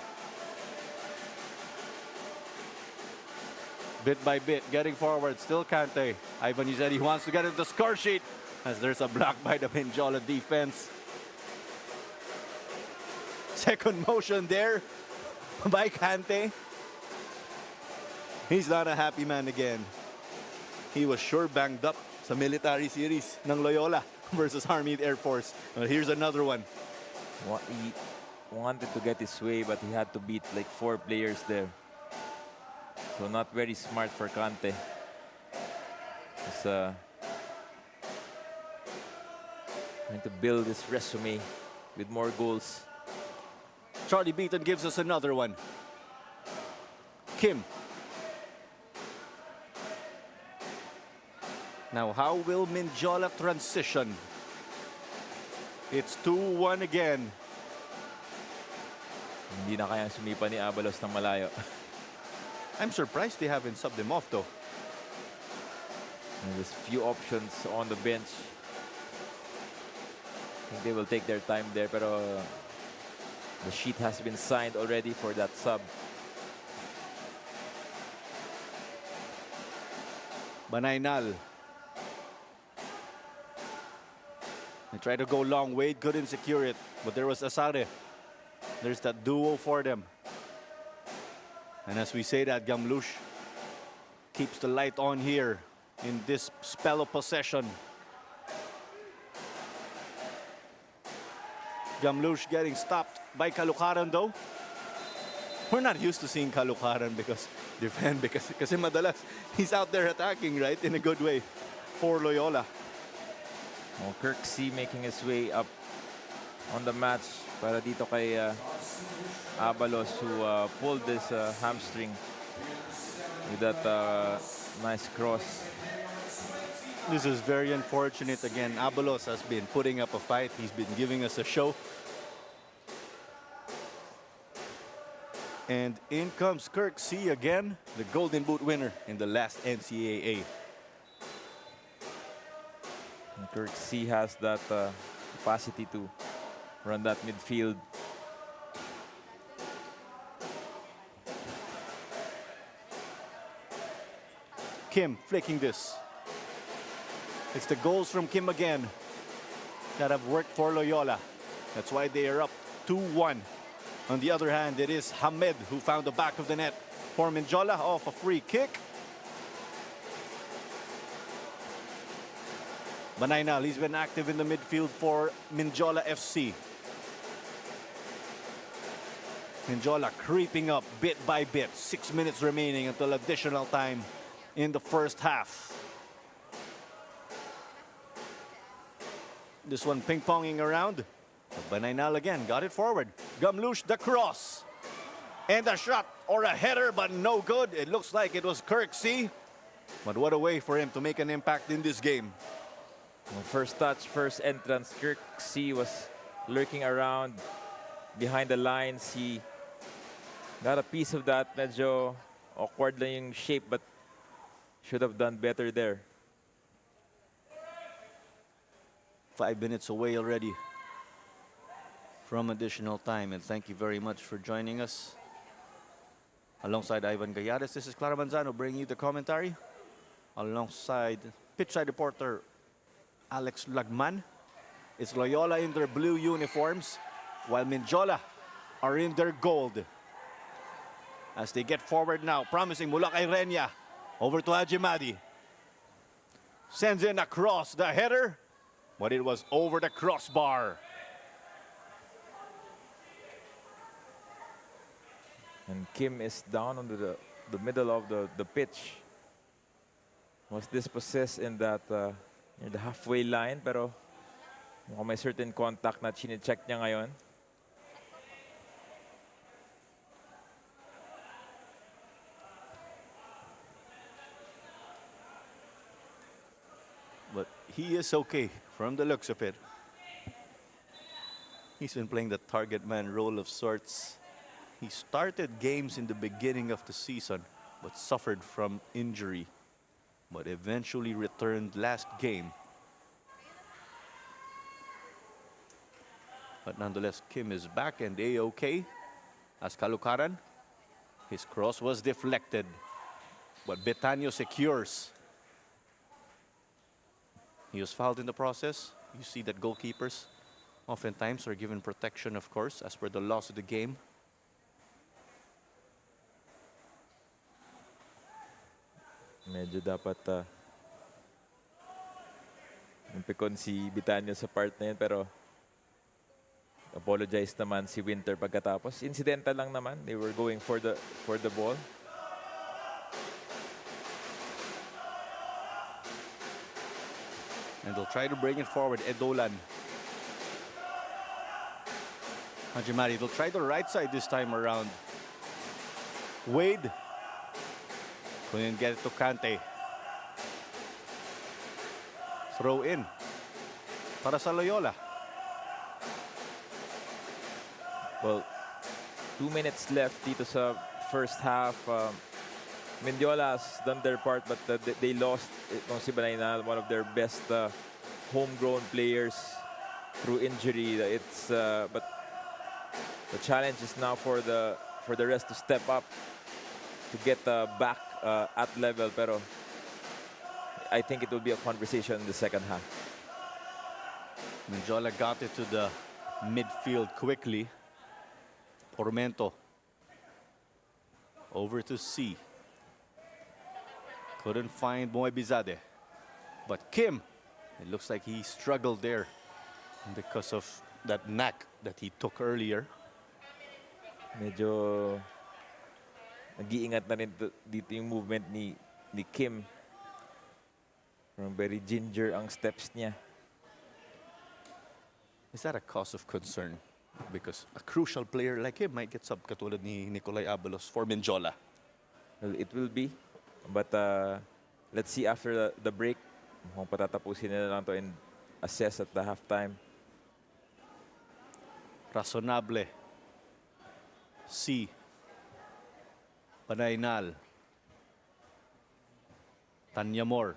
Bit by bit, getting forward, still Kante. Ivan, he said he wants to get into the score sheet as there's a block by the Mendiola defense. Second motion there by Kante. He's not a happy man again. He was sure banged up sa military series ng Loyola versus Army Air Force. But here's another one. He wanted to get his way, but he had to beat like 4 players there. So not very smart for Kante. He's trying to build his resume with more goals. Charlie Beaton gives us another one. Kim. Now, how will Mendiola transition? It's 2-1 again. Hindi na kayang sumipa ni Abalos ng malayo. I'm surprised they haven't subbed him off though. And there's few options on the bench. I think they will take their time there, pero the sheet has been signed already for that sub. Banaynal. They tried to go long. Wade couldn't secure it, but there was Asare. There's that duo for them. And as we say that, Gamlush keeps the light on here in this spell of possession. Gamlush getting stopped by Kalukaran though. We're not used to seeing Kalukaran because kasi madalas he's out there attacking, right, in a good way for Loyola. Oh, Kirksey making his way up on the match para dito kay Abalos, who pulled this hamstring with that nice cross. This is very unfortunate. Again, Abalos has been putting up a fight. He's been giving us a show. And in comes Kirksey again, the Golden Boot winner in the last NCAA. And Kirksey has that capacity to run that midfield. Kim flicking this. It's the goals from Kim again that have worked for Loyola. That's why they are up 2-1. On the other hand, it is Hamed who found the back of the net for Mendiola off a free kick. Banaynal, he's been active in the midfield for Mendiola FC. Mendiola creeping up bit by bit. 6 minutes remaining until additional time in the first half. This one ping-ponging around. Banaynal again, got it forward. Gamlush, the cross. And a shot or a header, but no good. It looks like it was Kirksey. But what a way for him to make an impact in this game. First touch, first entrance, Kirksey was lurking around behind the lines. He got a piece of that. Medyo awkward lang yung shape, but should have done better there. 5 minutes away already from additional time. And thank you very much for joining us. Alongside Ivan Gallares, this is Clara Manzano bringing you the commentary. Alongside pitchside reporter Alex Lagman. It's Loyola in their blue uniforms, while Mendiola are in their gold. As they get forward now, promising mula kay Renya. Over to Hajimadi. Sends in across the header, but it was over the crossbar. And Kim is down on the middle of the pitch. Was dispossessed in that near the halfway line, pero mukhang may certain contact na chine-check niya ngayon. But he is okay from the looks of it. He's been playing the target man role of sorts. He started games in the beginning of the season, but suffered from injury, but eventually returned last game. But nonetheless, Kim is back and A-OK. As Kalukaran, his cross was deflected, but Betanio secures. He was fouled in the process. You see that goalkeepers oftentimes are given protection, of course, as per the laws of the game. Medyo dapat umpikon si Betanio sa part na yun, pero apologize naman si Winter pagkatapos. Incidental lang naman. They were going for the ball. And they'll try to bring it forward. Edolan. Hajimari, they'll try the right side this time around. Wade. Couldn't get it to Kante. Throw in. Para sa Loyola. Well, 2 minutes left dito sa first half. Mendiola has done their part, but they lost itong si Banaynal, one of their best homegrown players through injury. But the challenge is now for the rest to step up to get back at level. Pero I think it will be a conversation in the second half. Mendiola got it to the midfield quickly. Pormento. Over to C. Couldn't find Moebizade. But Kim, it looks like he struggled there because of that knack that he took earlier. Medyo nag-iingat na rin dito yung movement ni Kim. Very ginger ang steps niya. Is that a cause of concern? Because a crucial player like him might get sub katulad ni Nicolay Abalos for Mendiola. Well, it will be. But let's see after the break. Kung patatapusin nila lang to and assess at the halftime. Razonable. C. Banaynal. Tanyamor.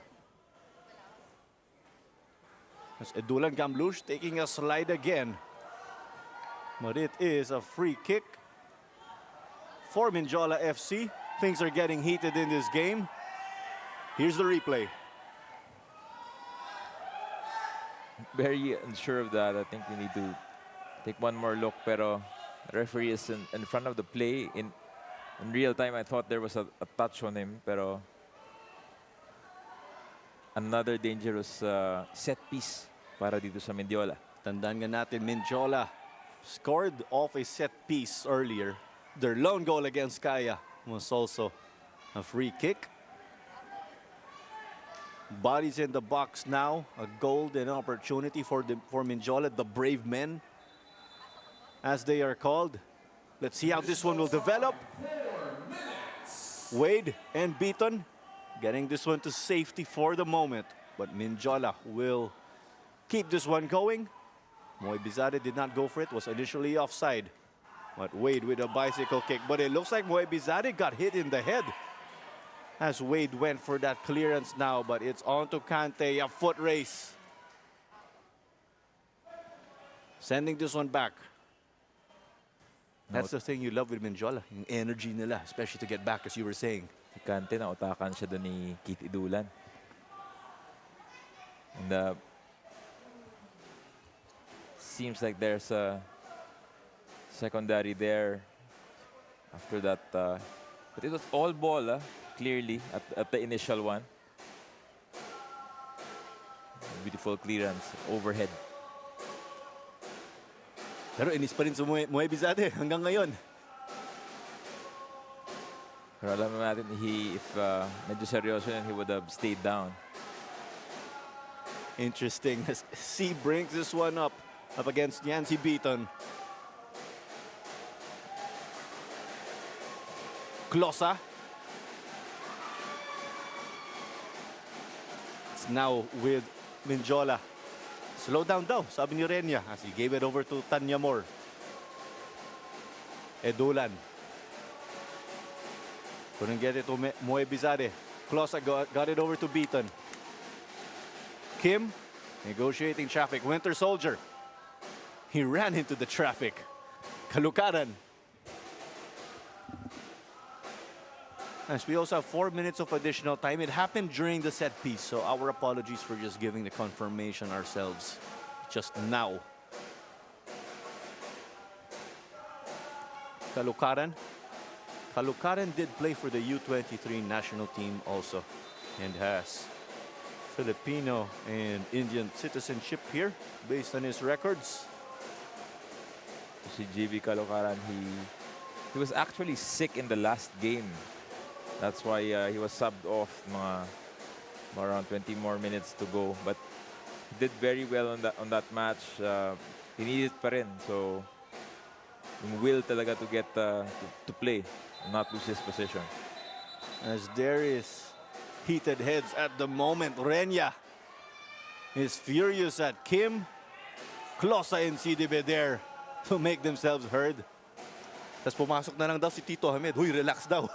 As Edulan Gamlush taking a slide again. But it is a free kick for Mendiola FC. Things are getting heated in this game. Here's the replay. Very unsure of that. I think we need to take one more look. Pero the referee is in front of the play. In real time, I thought there was a touch on him. Pero another dangerous set piece para dito sa Mendiola. Tandaan nga natin, Mendiola scored off a set piece earlier. Their lone goal against Kaya was also a free kick. Bodies in the box now. A golden opportunity for Mendiola, the brave men, as they are called. Let's see how this one will develop. Wade and Beaton getting this one to safety for the moment. But Mendiola will keep this one going. Moy Bizade did not go for it, was initially offside. But Wade with a bicycle kick. But it looks like Moy Bizade got hit in the head as Wade went for that clearance now. But it's on to Kante, a foot race. Sending this one back. That's the thing you love with Mendiola, yung energy nila, especially to get back, as you were saying. Si Kante, nautakan siya doon ni Keith Idulan. And seems like there's a secondary there after that. But it was all ball, clearly, at the initial one. Beautiful clearance, overhead. Pero inis pa rin sa Moy Bizade hanggang ngayon. Pero alam natin, if medyo seryoso yan, he would have stayed down. Interesting as C brings this one up against Yancy Beaton. Closa. It's now with Mendiola. Slow down daw, sabi ni Renya as he gave it over to Tanya Moore. Edulan. Couldn't get it to Moy Bizade. Closa got it over to Beaton. Kim negotiating traffic. Winter Soldier. He ran into the traffic. Kalukaran. As we also have 4 minutes of additional time. It happened during the set piece, so our apologies for just giving the confirmation ourselves just now. Kalukaran. Kalukaran did play for the U23 national team also and has Filipino and Indian citizenship here based on his records. Si JB Kalukaran, he was actually sick in the last game. That's why he was subbed off around 20 more minutes to go. But he did very well on that match. He needed pa rin. So, yung will talaga to get to play, not lose his position. As there is heated heads at the moment. Renya is furious at Kim. Closa and CDB there to make themselves heard. Tapos pumasok na lang daw si Tito Hamed. Huy, relax daw.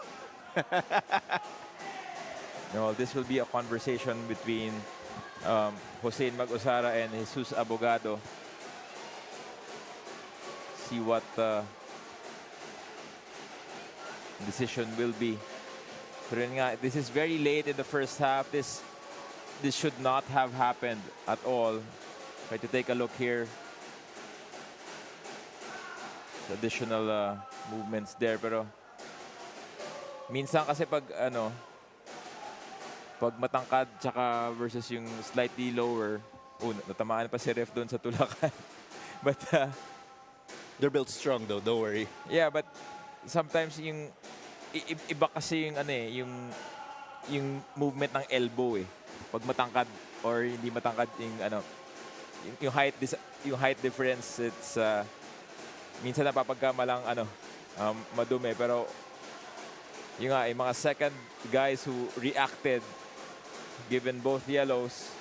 No, this will be a conversation between Hossein Mag-Usara and Jesus Abogado. See what decision will be. Pero yun nga, this is very late in the first half. This should not have happened at all. Try to take a look here. Additional movements there, pero minsan kasi pag matangkad tsaka versus yung slightly lower, natamaan pa si ref doon sa tulakan. But they're built strong though, don't worry. Yeah, but sometimes yung iba kasi yung movement ng elbow eh. Pag matangkad or hindi matangkad yung height difference, it's minsan napapagkamalang madumi, pero yung mga second guys who reacted given both yellows.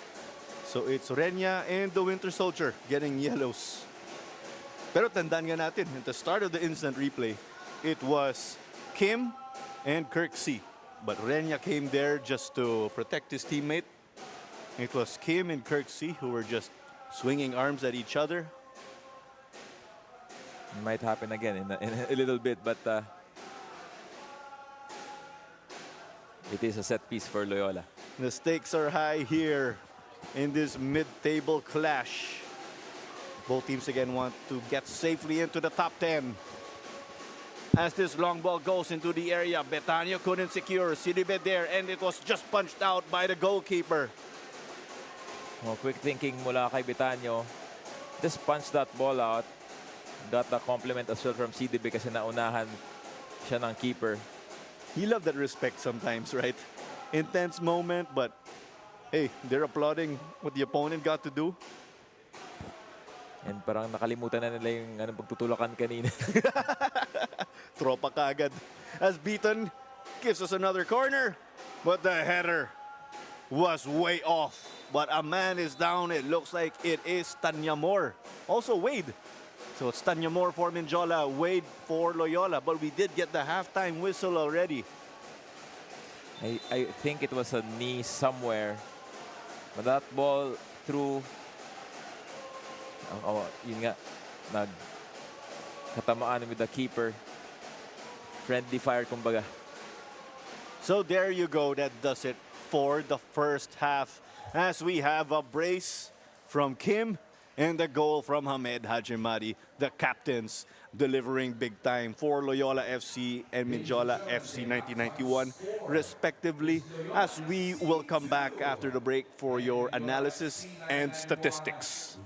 So it's Renya and the Winter Soldier getting yellows. Pero tandaan nga natin, at the start of the instant replay, it was Kim and Kirksey. But Renya came there just to protect his teammate. It was Kim and Kirksey who were just swinging arms at each other. It might happen again in a little bit, but it is a set piece for Loyola. The stakes are high here in this mid-table clash. Both teams again want to get safely into the top 10. As this long ball goes into the area, Betanio couldn't secure. Sidibed there, and it was just punched out by the goalkeeper. Well, quick thinking mula kay Betanio. Just punch that ball out. Got the compliment as well from CDB kasi naunahan siya ng keeper. You love that respect sometimes, right? Intense moment, but hey, they're applauding what the opponent got to do. And parang nakalimutan na nila yung pagtutulakan kanina. Tropa kaagad. As Beaton gives us another corner, but the header was way off. But a man is down. It looks like it is Tanyamor. Also Wade. So it's Tanyamor for Mendiola, Wade for Loyola. But we did get the halftime whistle already. I think it was a knee somewhere. But that ball through, yun nga, nagkatamaan with the keeper. Friendly fire, kumbaga. So there you go. That does it for the first half. As we have a brace from Kim and the goal from Hamed Hajimadi, the captains delivering big time for Loyola FC and Mendiola FC 1991 respectively, as we will come back after the break for your analysis and statistics.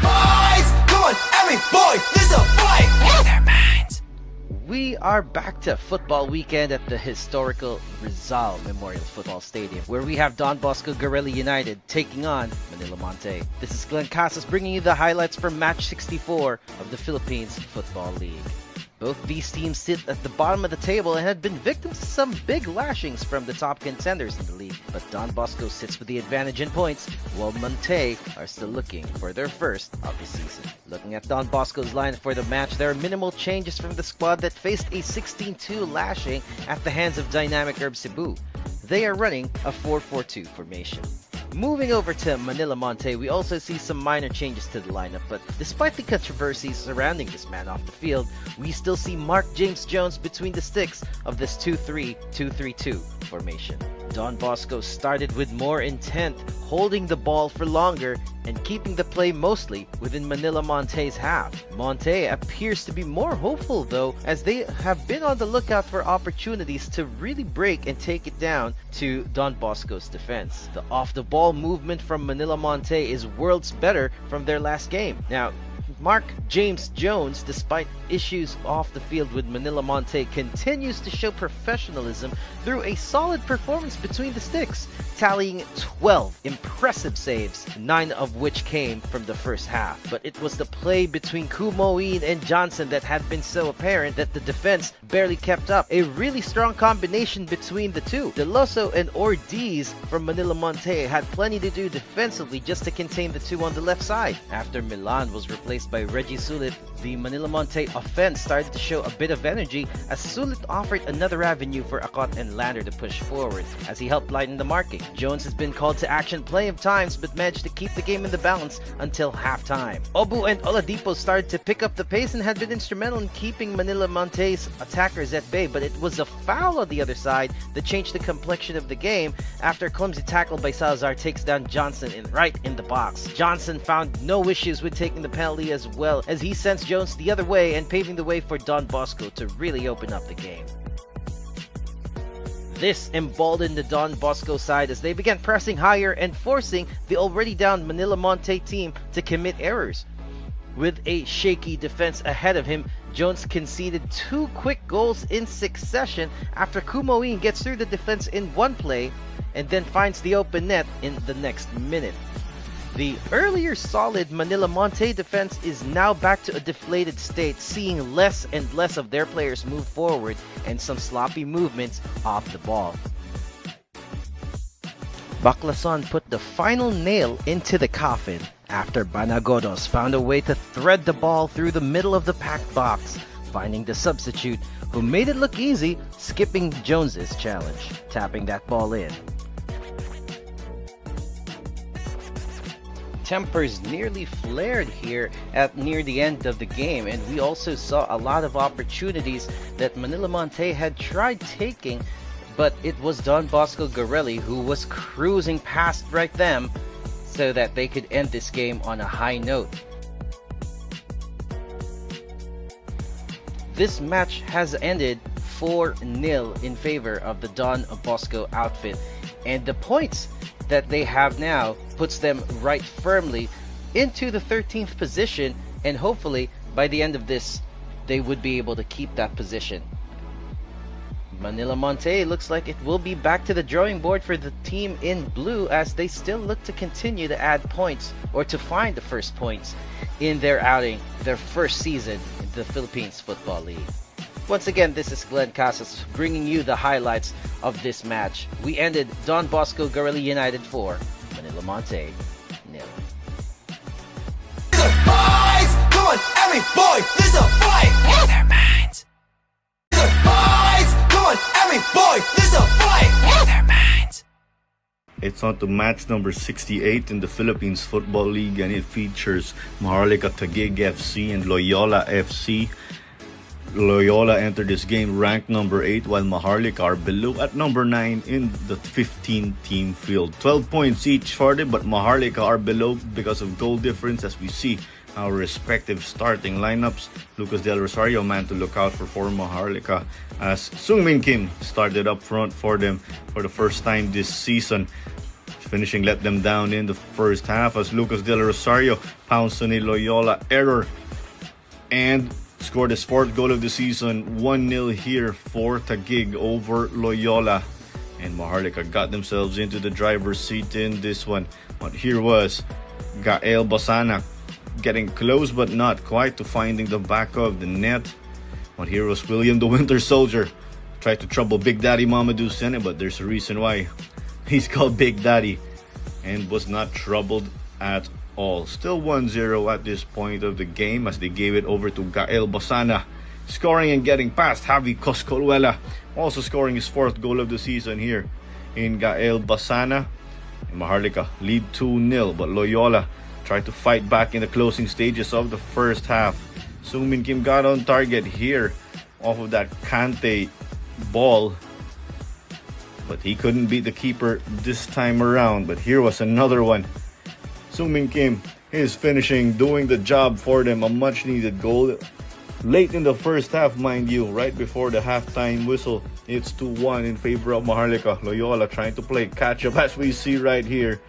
Minds, come on, every boy, there's a fight in their minds. We are back to football weekend at the historical Rizal Memorial Football Stadium, where we have Don Bosco Guerrilla United taking on Manila Monte. This is Glenn Casas bringing you the highlights from match 64 of the Philippines Football League. Both these teams sit at the bottom of the table and had been victims to some big lashings from the top contenders in the league. But Don Bosco sits with the advantage in points, while Monte are still looking for their first of the season. Looking at Don Bosco's line for the match, there are minimal changes from the squad that faced a 16-2 lashing at the hands of Dynamic Herb Cebu. They are running a 4-4-2 formation. Moving over to Manila Monte, we also see some minor changes to the lineup, but despite the controversies surrounding this man off the field, we still see Mark James Jones between the sticks of this 2-3-2-3-2 formation. Don Bosco started with more intent, holding the ball for longer and keeping the play mostly within Manila Monte's half. Monte appears to be more hopeful though, as they have been on the lookout for opportunities to really break and take it down to Don Bosco's defense. The off-the-ball movement from Manila Monte is worlds better from their last game. Now, Mark James Jones, despite issues off the field with Manila Monte, continues to show professionalism through a solid performance between the sticks, tallying 12 impressive saves, 9 of which came from the first half. But it was the play between Kumoin and Johnson that had been so apparent that the defense barely kept up. A really strong combination between the two. Deloso and Ortiz from Manila Monte had plenty to do defensively just to contain the two on the left side. After Milan was replaced by Reggie Sulit, the Manila Monte offense started to show a bit of energy as Sulit offered another avenue for Akot and Lander to push forward as he helped lighten the marking. Jones has been called to action plenty of times but managed to keep the game in the balance until halftime. Obu and Oladipo started to pick up the pace and had been instrumental in keeping Manila Monte's attackers at bay, but it was a foul on the other side that changed the complexion of the game after a clumsy tackle by Salazar takes down Johnson right in the box. Johnson found no issues with taking the penalty as well as he sends Jones the other way and paving the way for Don Bosco to really open up the game. This emboldened the Don Bosco side as they began pressing higher and forcing the already down Manila Monte team to commit errors. With a shaky defense ahead of him, Jones conceded 2 quick goals in succession after Kumoin gets through the defense in one play and then finds the open net in the next minute. The earlier solid Manila Monte defense is now back to a deflated state, seeing less and less of their players move forward and some sloppy movements off the ball. Baclason put the final nail into the coffin after Banagodos found a way to thread the ball through the middle of the packed box, finding the substitute who made it look easy, skipping Jones's challenge, tapping that ball in. Tempers nearly flared here at near the end of the game, and we also saw a lot of opportunities that Manila Monte had tried taking, but it was Don Bosco Guerrilla who was cruising past right them so that they could end this game on a high note. This match has ended 4-0 in favor of the Don Bosco outfit. And the points that they have now puts them right firmly into the 13th position, and hopefully by the end of this they would be able to keep that position. Manila Monte looks like it will be back to the drawing board for the team in blue, as they still look to continue to add points or to find the first points in their outing, their first season in the Philippines Football League. Once again, this is Glenn Casas bringing you the highlights of this match. We ended Don Bosco Guerrilla United 4, Manila Monte 0. Eyes, come on, every boy, there's a fight in their minds. Eyes, come on, every boy, there's a fight in their minds. It's on to match number 68 in the Philippines Football League, and it features Maharlika Taguig FC and Loyola FC. Loyola entered this game ranked number 8, while Maharlika are below at number 9 in the 15-team field. 12 points each for them, but Maharlika are below because of goal difference, as we see our respective starting lineups. Lucas Del Rosario, man to look out for Maharlika, as Sungmin Kim started up front for them for the first time this season. Finishing let them down in the first half, as Lucas Del Rosario pounced on a Loyola error and scored his 4th goal of the season. 1-0 here for Taguig over Loyola. And Maharlika got themselves into the driver's seat in this one. But here was Gael Basana getting close but not quite to finding the back of the net. But here was William the Winter Soldier. Tried to trouble Big Daddy Mamadou Sene, but there's a reason why he's called Big Daddy, and was not troubled at all. Still 1-0 at this point of the game, as they gave it over to Gael Basana, scoring and getting past Javi Coscoluela, also scoring his 4th goal of the season here in Gael Basana. And Maharlika lead 2-0, but Loyola tried to fight back in the closing stages of the first half. Sungmin Kim got on target here off of that Kante ball, but he couldn't beat the keeper this time around. But here was another one. Sungmin Kim is finishing, doing the job for them. A much needed goal late in the first half, mind you, right before the halftime whistle. It's 2-1 in favor of Maharlika. Loyola trying to play catch up, as we see right here.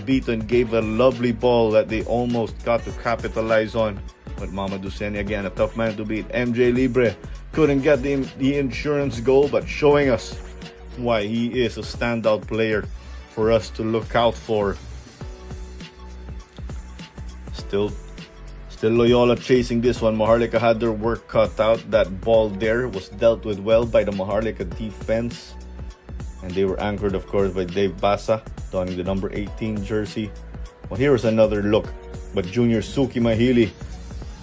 Beaton gave a lovely ball that they almost got to capitalize on, but Mamadou Sene, again a tough man to beat. MJ Libre couldn't get the insurance goal, but showing us why he is a standout player for us to look out for. Still Loyola chasing this one. Maharlika had their work cut out. That ball there was dealt with well by the Maharlika defense, and they were anchored, of course, by Dave Basa, donning the number 18 jersey. Well, here is another look, but Junior Suki Mahili,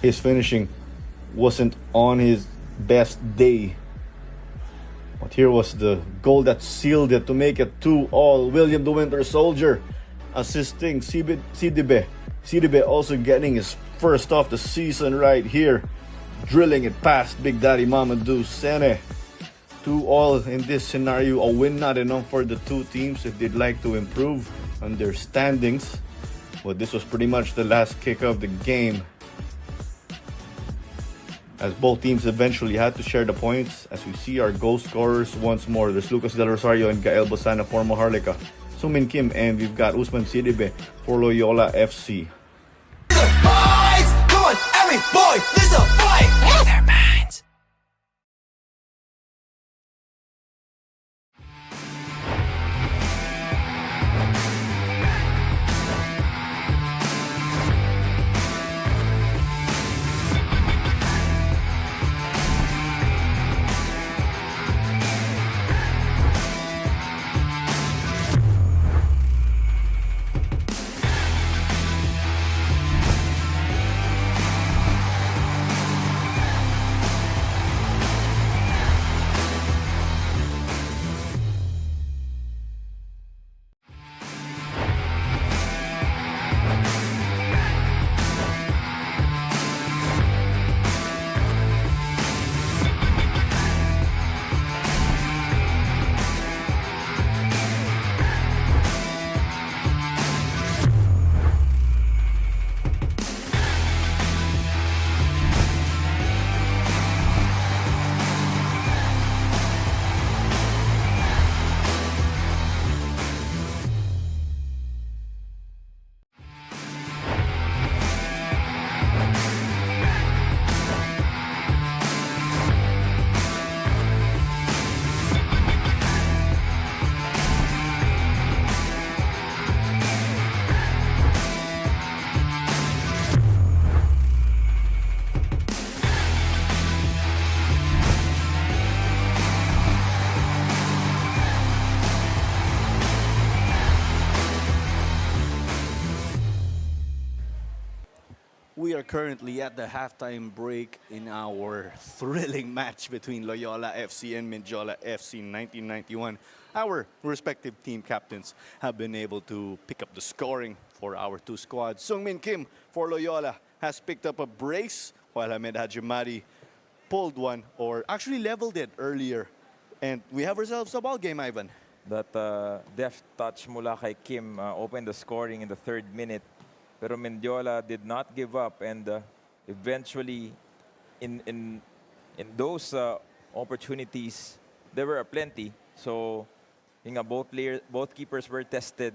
his finishing wasn't on his best day. But here was the goal that sealed it to make it 2-2. William the Winter Soldier assisting Sidibe. Sidibe also getting his first off the season right here, drilling it past Big Daddy Mamadou Sene. 2-2 in this scenario. A win not enough for the two teams if they'd like to improve on their standings. But this was pretty much the last kick of the game, as both teams eventually had to share the points. As we see our goal scorers once more, there's Lucas Del Rosario and Gael Basana for Maharlika, Sungmin Kim, and we've got Usman Sidibe for Loyola FC. Eyes, come on, every boy, there's a fight in their minds. We are currently at the halftime break in our thrilling match between Loyola FC and Mendiola FC 1991. Our respective team captains have been able to pick up the scoring for our two squads. Sungmin Kim for Loyola has picked up a brace, while Ahmed Hajimadi pulled one, or actually leveled it earlier. And we have ourselves a ball game, Ivan. That deft touch mula kay Kim opened the scoring in the 3rd minute. Pero Mendiola did not give up, and eventually in those opportunities there were plenty. So both keepers were tested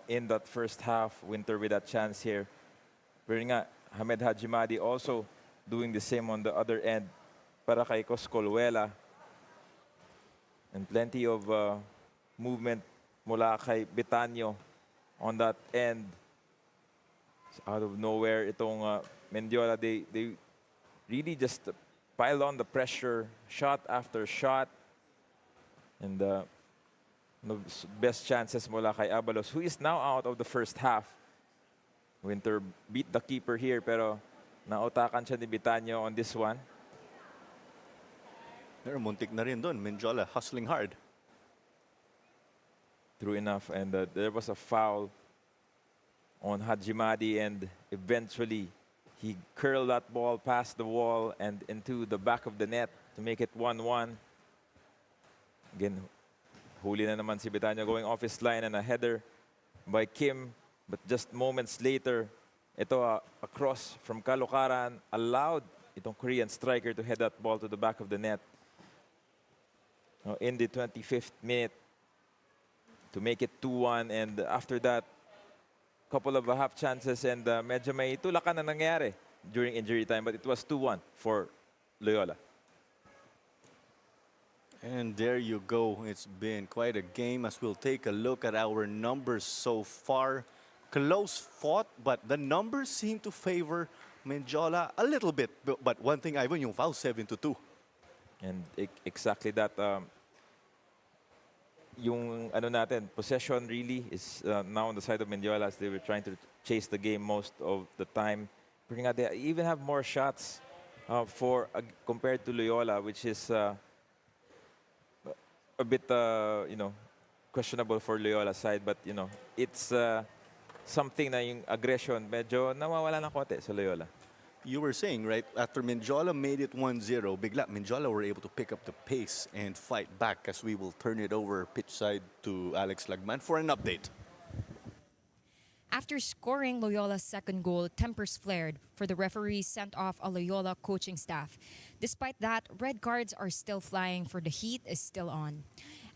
in that first half. Winter with that chance here. Pero nga, Hamed Hajimadi also doing the same on the other end para kay Coscolwela. And plenty of movement mula kay Betanyo on that end. Out of nowhere, itong Mendiola, they really just piled on the pressure, shot after shot. And best chances mula kay Abalos, who is now out of the first half. Winter beat the keeper here, pero nautakan siya ni Betanyo on this one. Pero muntik na rin doon. Mendiola hustling hard. True enough, and there was a foul on Hajimadi, and eventually he curled that ball past the wall and into the back of the net to make it 1-1. Again, huli na naman si Betanyo going off his line, and a header by Kim. But just moments later, ito a cross from Kalukaran allowed itong Korean striker to head that ball to the back of the net. In the 25th minute to make it 2-1, and after that, couple of half chances, and medyo may tulakan na nangyari during injury time, but it was 2-1 for Loyola. And there you go. It's been quite a game as we'll take a look at our numbers so far. Close fought, but the numbers seem to favor Mendiola a little bit. But one thing, Ivan, yung foul 7-2. And exactly that. Yung ano natin, possession really is now on the side of Mendiola, as they were trying to chase the game most of the time. They even have more shots compared to Loyola, which is a bit questionable for Loyola's side. But it's something na yung aggression medyo nawawala ng konti sa Loyola. You were saying, right, after Mendiola made it 1-0, bigla Mendiola were able to pick up the pace and fight back, as we will turn it over pitch side to Alex Lagman for an update. After scoring Loyola's second goal, tempers flared for the referees sent off a Loyola coaching staff. Despite that, red cards are still flying, for the heat is still on.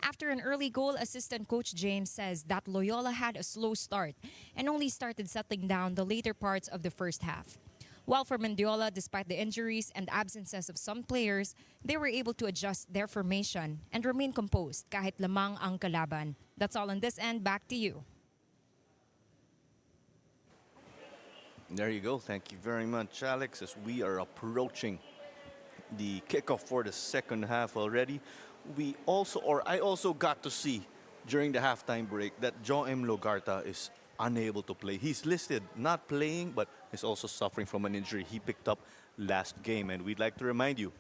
After an early goal, assistant coach James says that Loyola had a slow start and only started settling down the later parts of the first half. While for Mendiola, despite the injuries and absences of some players, they were able to adjust their formation and remain composed kahit lamang ang kalaban. That's all on this end. Back to you. There you go. Thank you very much, Alex, as we are approaching the kickoff for the second half already. I also got to see during the halftime break that Joem Logarta is unable to play. He's listed not playing, but is also suffering from an injury he picked up last game. And we'd like to remind you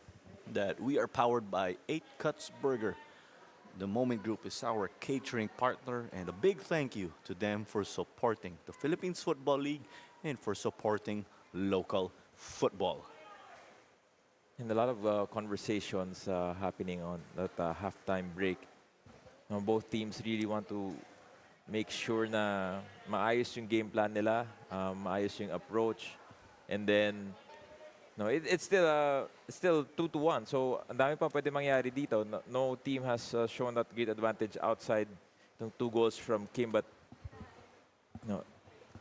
that we are powered by 8 Cuts Burger. The Moment Group is our catering partner, and a big thank you to them for supporting the Philippines Football League and for supporting local football. And a lot of conversations happening on that halftime break. Both teams really want to make sure na maayos yung game plan nila, maayos yung approach, and then it's still 2-1. So ang dami pa pwede mangyari dito. No team has shown that great advantage outside ng 2 goals from Kim, but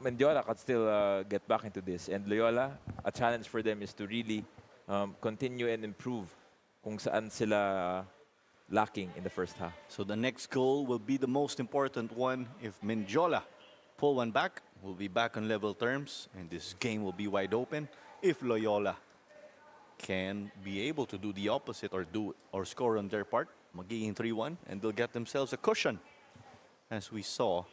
Mendiola can still get back into this, and Loyola, a challenge for them is to really continue and improve kung saan sila lacking in the first half. So the next goal will be the most important one. If Mendiola pull one back, we'll be back on level terms, and this game will be wide open. If Loyola can be able to do the opposite or score on their part, magiging 3-1, and they'll get themselves a cushion, as we saw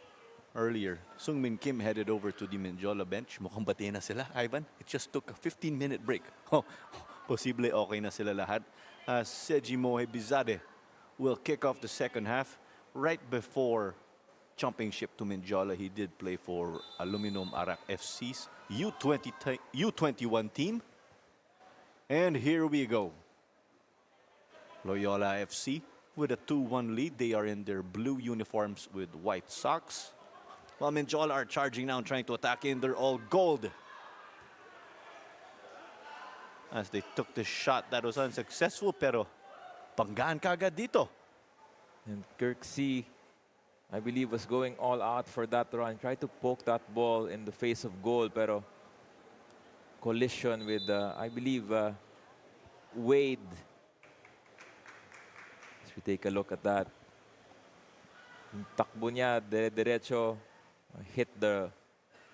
earlier, Sungmin Kim headed over to the Mendiola bench. Mukhang bati na sila, Ivan. It just took a 15-minute break. Oh, posible okay na sila lahat. Seji Mohe Bizade will kick off the second half. Right before jumping ship to Mendiola, he did play for Aluminum Arak FC's U21 team. And here we go. Loyola FC with a 2-1 lead. They are in their blue uniforms with white socks. While Mendiola are charging now and trying to attack in. They're all gold. As they took the shot that was unsuccessful, pero banggaan kagad dito. And Kirksey, I believe, was going all out for that run. Tried to poke that ball in the face of goal, pero collision with, I believe, Wade. As we take a look at that. Yung takbo niya, diretso, hit the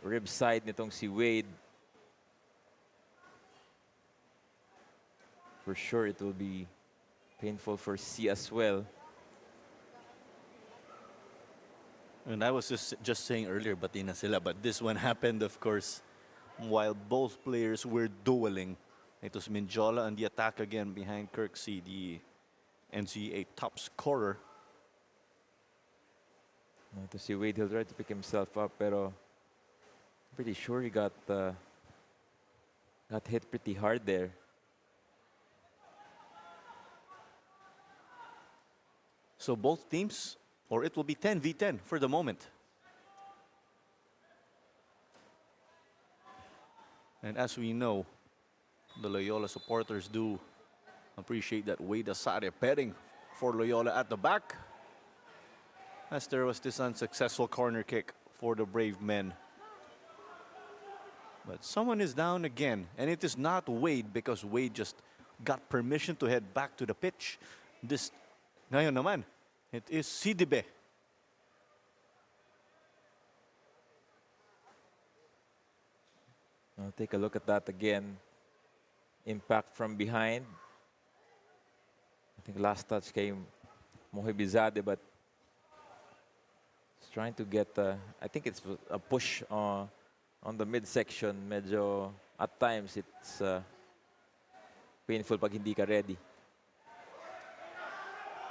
rib side nitong si Wade. For sure, it will be painful for C as well. And I was just saying earlier, bati na sila. But this one happened, of course, while both players were dueling. It was Mendiola on the attack again behind Kirksey, the NCAA top scorer. To see Wade, he'll try to pick himself up, pero I'm pretty sure he got hit pretty hard there. So both teams, or it will be 10v10 for the moment. And as we know, the Loyola supporters do appreciate that Wade Asare betting for Loyola at the back. As there was this unsuccessful corner kick for the Brave Men. But someone is down again, and it is not Wade because Wade just got permission to head back to the pitch. This ngayon naman, it is Sidibe. I'll take a look at that again. Impact from behind. I think last touch came Mohibizade, but he's trying to get, I think it's a push on the midsection. Medyo, at times, it's painful pag hindi ka ready.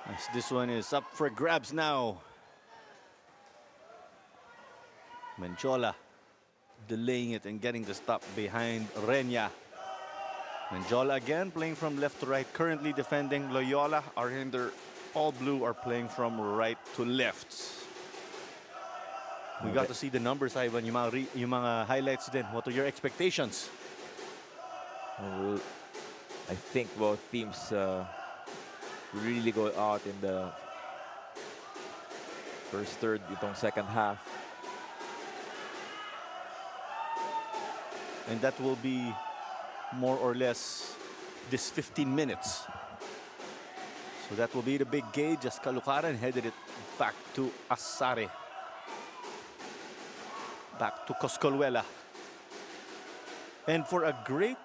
As this one is up for grabs now. Mendiola delaying it and getting the stop behind Renya. Mendiola again playing from left to right, currently defending. Loyola are in their all blue, are playing from right to left. We got to see the numbers, Ivan, yung mga highlights din. What are your expectations? Well, I think both teams really go out in the first third, itong second half. And that will be more or less this 15 minutes. So that will be the big gauge as Kalukaran headed it back to Asare. Back to Coscolluela. And for a great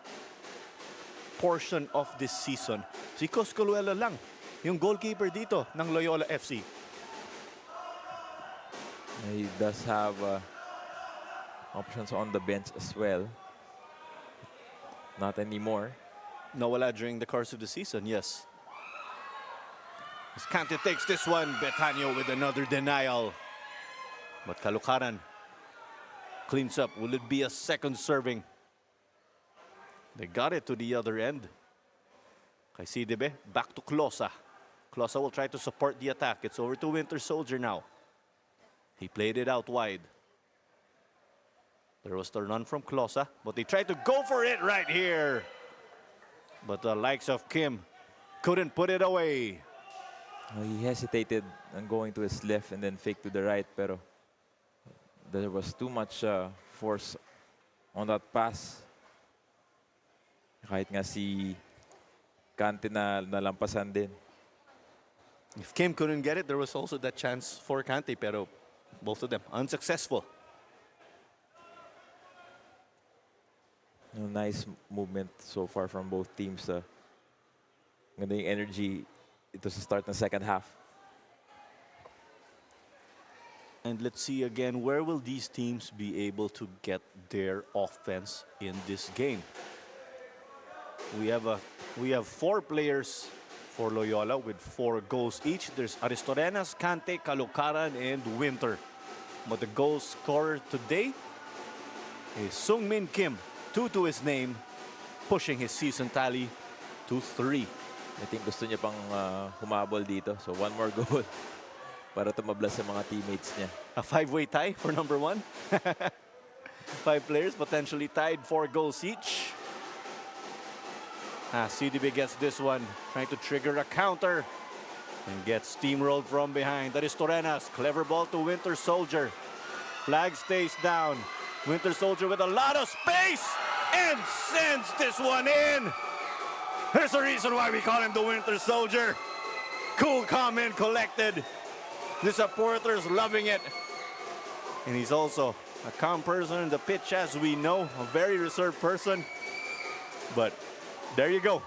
portion of this season, si Coscolluela lang yung goalkeeper dito ng Loyola FC. He does have options on the bench as well. Not anymore. Nawala during the course of the season, yes. As Kante takes this one, Betanyo with another denial. But Kalukaran cleans up. Will it be a second serving? They got it to the other end. Kay Sidibe, back to Closa. Closa will try to support the attack. It's over to Winter Soldier now. He played it out wide. There was the run from Closa, but they tried to go for it right here. But the likes of Kim couldn't put it away. He hesitated on going to his left and then fake to the right, pero there was too much force on that pass. Kahit nga si Kante na nalampasan din. If Kim couldn't get it, there was also that chance for Kante, pero both of them unsuccessful. Nice movement so far from both teams. Ganda yung energy ito sa start ng second half. And let's see again, where will these teams be able to get their offense in this game? We have 4 players for Loyola with 4 goals each. There's Aristorenas, Cante, Calucaran, and Winter. But the goal scorer today is Sungmin Kim, 2 to his name, pushing his season tally to 3. I think gusto niya pang humabol dito. So one more goal para tumablas sa mga teammates niya. A 5-way tie for number 1. 5 players potentially tied, 4 goals each. CDB gets this one, trying to trigger a counter and gets steamrolled from behind. That is Torenas, clever ball to Winter Soldier. Flag stays down. Winter Soldier with a lot of space and sends this one in. There's a reason why we call him the Winter Soldier. Cool, calm, and collected. The supporters loving it. And he's also a calm person in the pitch, as we know, a very reserved person. But there you go.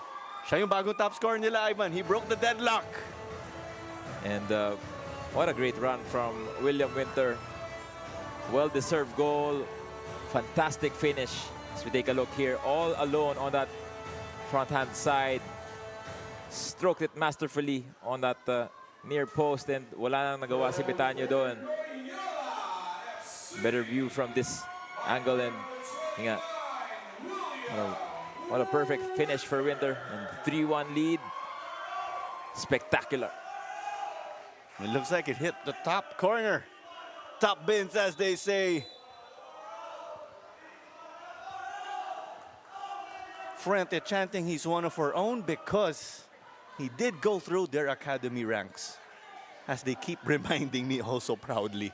Siya yung bagong top scorer nila, Ivan. He broke the deadlock. And what a great run from William Winter. Well-deserved goal. Fantastic finish. As we take a look here, all alone on that front-hand side. Stroked it masterfully on that near post, and wala nang nagawa si Betanyo doon. Better view from this angle, and yeah, what a perfect finish for Winter. And 3-1 lead. Spectacular. It looks like it hit the top corner. Top bins, as they say. Frente chanting he's one of our own because he did go through their academy ranks, as they keep reminding me also proudly.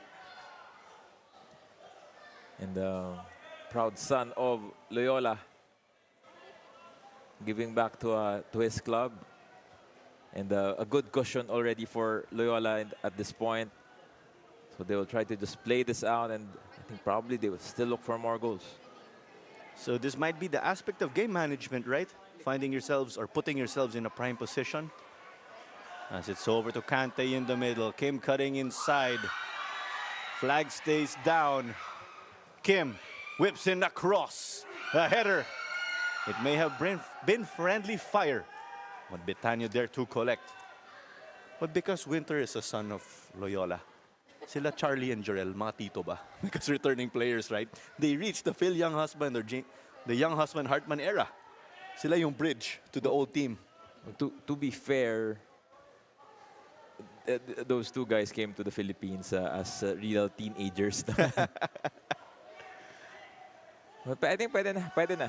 And proud son of Loyola, giving back to his club. And a good cushion already for Loyola at this point. So they will try to just play this out, and I think probably they will still look for more goals. So this might be the aspect of game management, right? Finding yourselves or putting yourselves in a prime position. As it's over to Cante in the middle. Kim cutting inside. Flag stays down. Kim whips in across. A header. It may have been friendly fire, but Betanyo there to collect. But because Winter is a son of Loyola, sila Charlie and Jorel, mga tito ba? Because returning players, right? They reached the Phil Young husband or the Young husband Hartman era. Sila yung bridge to the old team. To be fair, those two guys came to the Philippines as real teenagers. But I think pwede na.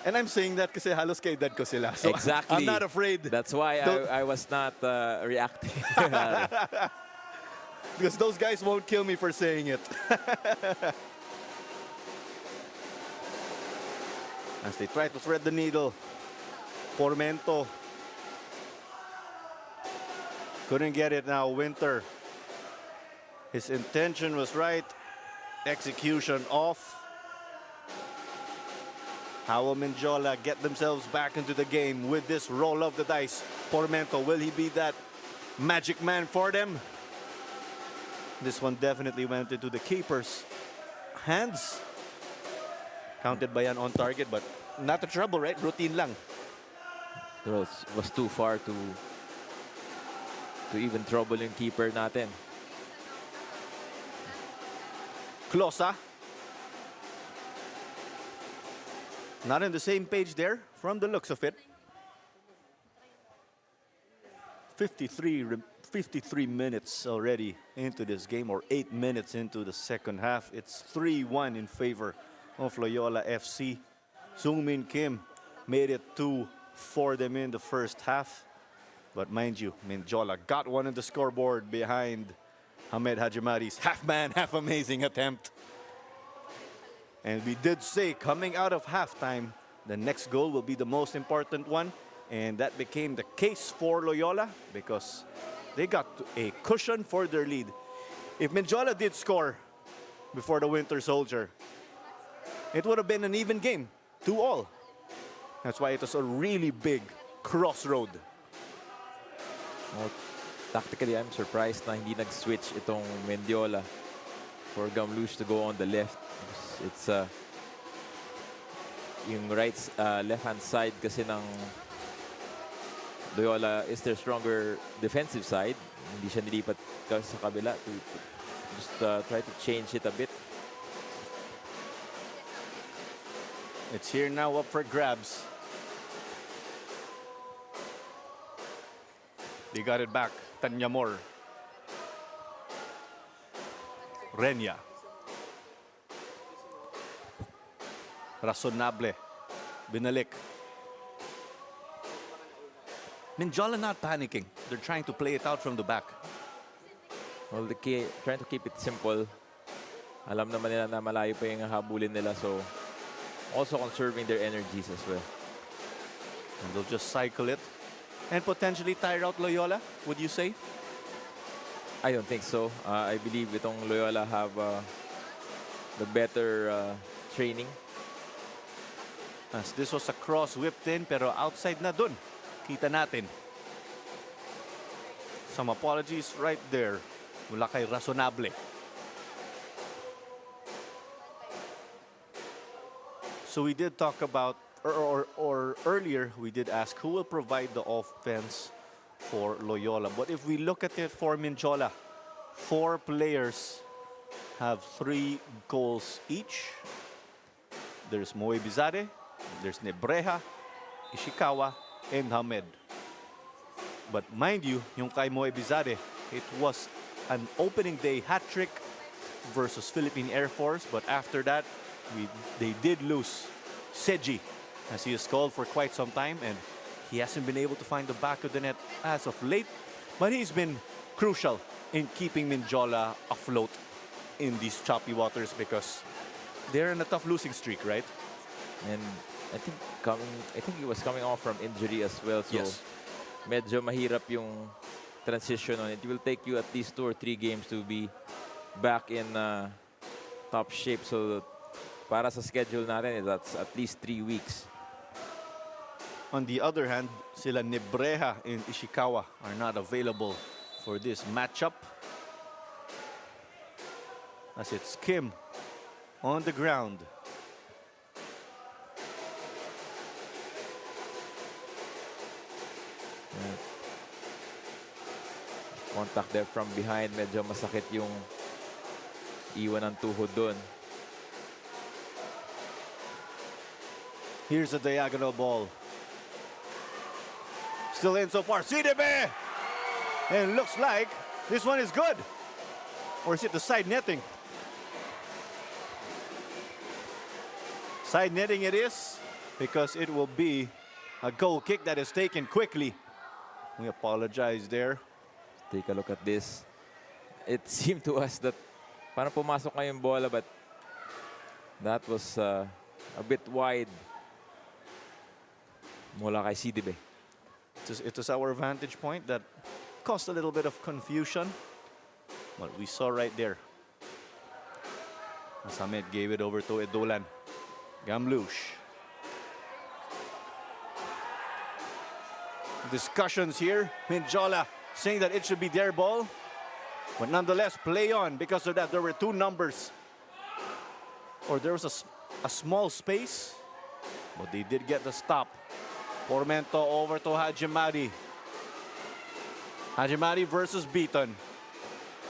And I'm saying that kasi halos kay dad ko sila. So Exactly. I'm not afraid. That's why I was not reacting. Because those guys won't kill me for saying it. As they try to thread the needle, Pormento couldn't get it now. Winter, his intention was right, execution off. How will Mendiola get themselves back into the game with this roll of the dice? Pormento, will he be that magic man for them? This one definitely went into the keeper's hands. Counted by yan on target, but not a trouble, right? Routine lang. It was too far to even trouble yung keeper natin. Closa. Not on the same page there from the looks of it. 53 minutes already into this game, or 8 minutes into the second half. It's 3-1 in favor of Loyola FC. Sungmin Kim made it 2 for them in the first half. But mind you, Mendiola got one on the scoreboard behind Hamed Hajimari's half-man, half-amazing attempt. And we did say coming out of halftime, the next goal will be the most important one. And that became the case for Loyola because they got a cushion for their lead. If Mendiola did score before the Winter Soldier, it would have been an even game, 2-2. That's why it was a really big crossroad. Well, Tactically, I'm surprised na hindi nag-switch itong Mendiola for Gamlush to go on the left. It's yung left-hand side kasi ng Loyola is their stronger defensive side. Hindi siya nilipat sa kabila to just try to change it a bit. It's here now, up for grabs. They got it back. Tanyamor. Renya. Razonable. Binalik. Mendiola not panicking. They're trying to play it out from the back. Well, trying to keep it simple. Alam naman nila na malayo pa yung habulin nila, so also conserving their energies as well. And they'll just cycle it and potentially tire out Loyola, would you say? I don't think so. I believe itong Loyola have the better training. As this was a cross whipped in, pero outside na dun. Kita natin. Some apologies right there. Mula kay Razonable. So we did talk about, or earlier, we did ask who will provide the offense for Loyola. But if we look at it for Mendiola, 4 players have 3 goals each. There's Moe Bizade, there's Nebreja, Ishikawa, and Hamed. But mind you, yung kay Moe Bizade, it was an opening day hat trick versus Philippine Air Force. But after that, they did lose Seji, as he is called for quite some time, and he hasn't been able to find the back of the net as of late. But he's been crucial in keeping Mendiola afloat in these choppy waters because they're in a tough losing streak, right? And I think he was coming off from injury as well, so Yes. medyo mahirap yung transition on it. It will take you at least 2 or 3 games to be back in top shape. So para sa schedule natin, that's at least 3 weeks. On the other hand, sila Nebreja and Ishikawa are not available for this matchup. As it's Kim on the ground. Contact there from behind, medyo masakit yung iwan ng tuhod doon. Here's a diagonal ball. Still in so far. CDB! And looks like this one is good. Or is it the side netting? Side netting it is, because it will be a goal kick that is taken quickly. We apologize there. Take a look at this. It seemed to us that parang pumasok na yung bola, but that was a bit wide mula kay CDB. It was our vantage point that caused a little bit of confusion. What we saw right there. As Hamed gave it over to Edolan. Gamlush. Discussions here. Mendiola saying that it should be their ball. But nonetheless, play on. Because of that, there were 2 numbers. Or there was a small space. But they did get the stop. Pormento over to Hajimari. Hajimari versus Beaton.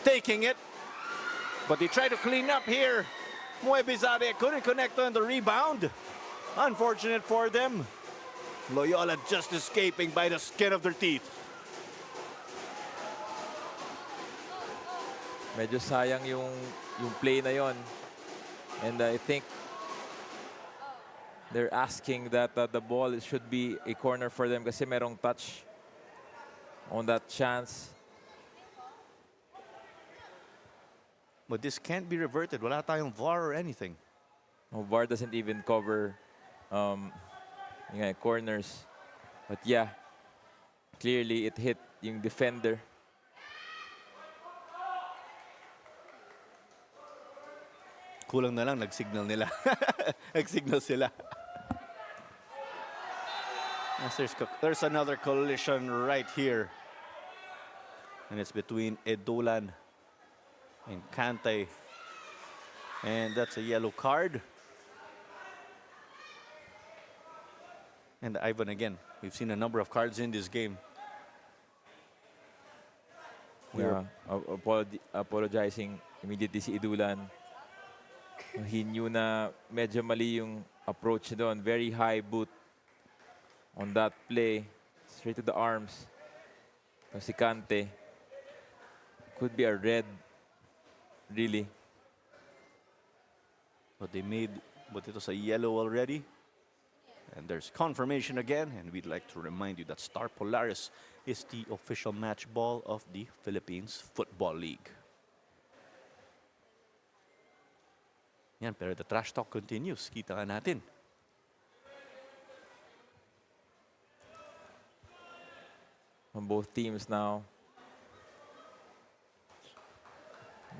Taking it. But they try to clean up here. Muebizade couldn't connect on the rebound. Unfortunate for them. Loyola just escaping by the skin of their teeth. Medyo sayang yung play na yon. And I think they're asking that the ball should be a corner for them kasi merong touch on that chance. But this can't be reverted. Wala tayong VAR or anything. No, VAR doesn't even cover corners. But yeah, clearly it hit yung defender. Kulang na lang, nag-signal nila. Nag-signal sila. Yes, there's another collision right here. And it's between Edulan and Kante. And that's a yellow card. And Ivan again. We've seen a number of cards in this game. Yeah, apologizing immediately si Idulan. He knew na medyo mali yung approach doon. Very high boot on that play. Straight to the arms. So si Kante. Could be a red, really. But they made, but it was a yellow already. And there's confirmation again. And we'd like to remind you that Star Polaris is the official match ball of the Philippines Football League. Yan, pero the trash talk continues. Kita ka natin. On both teams now.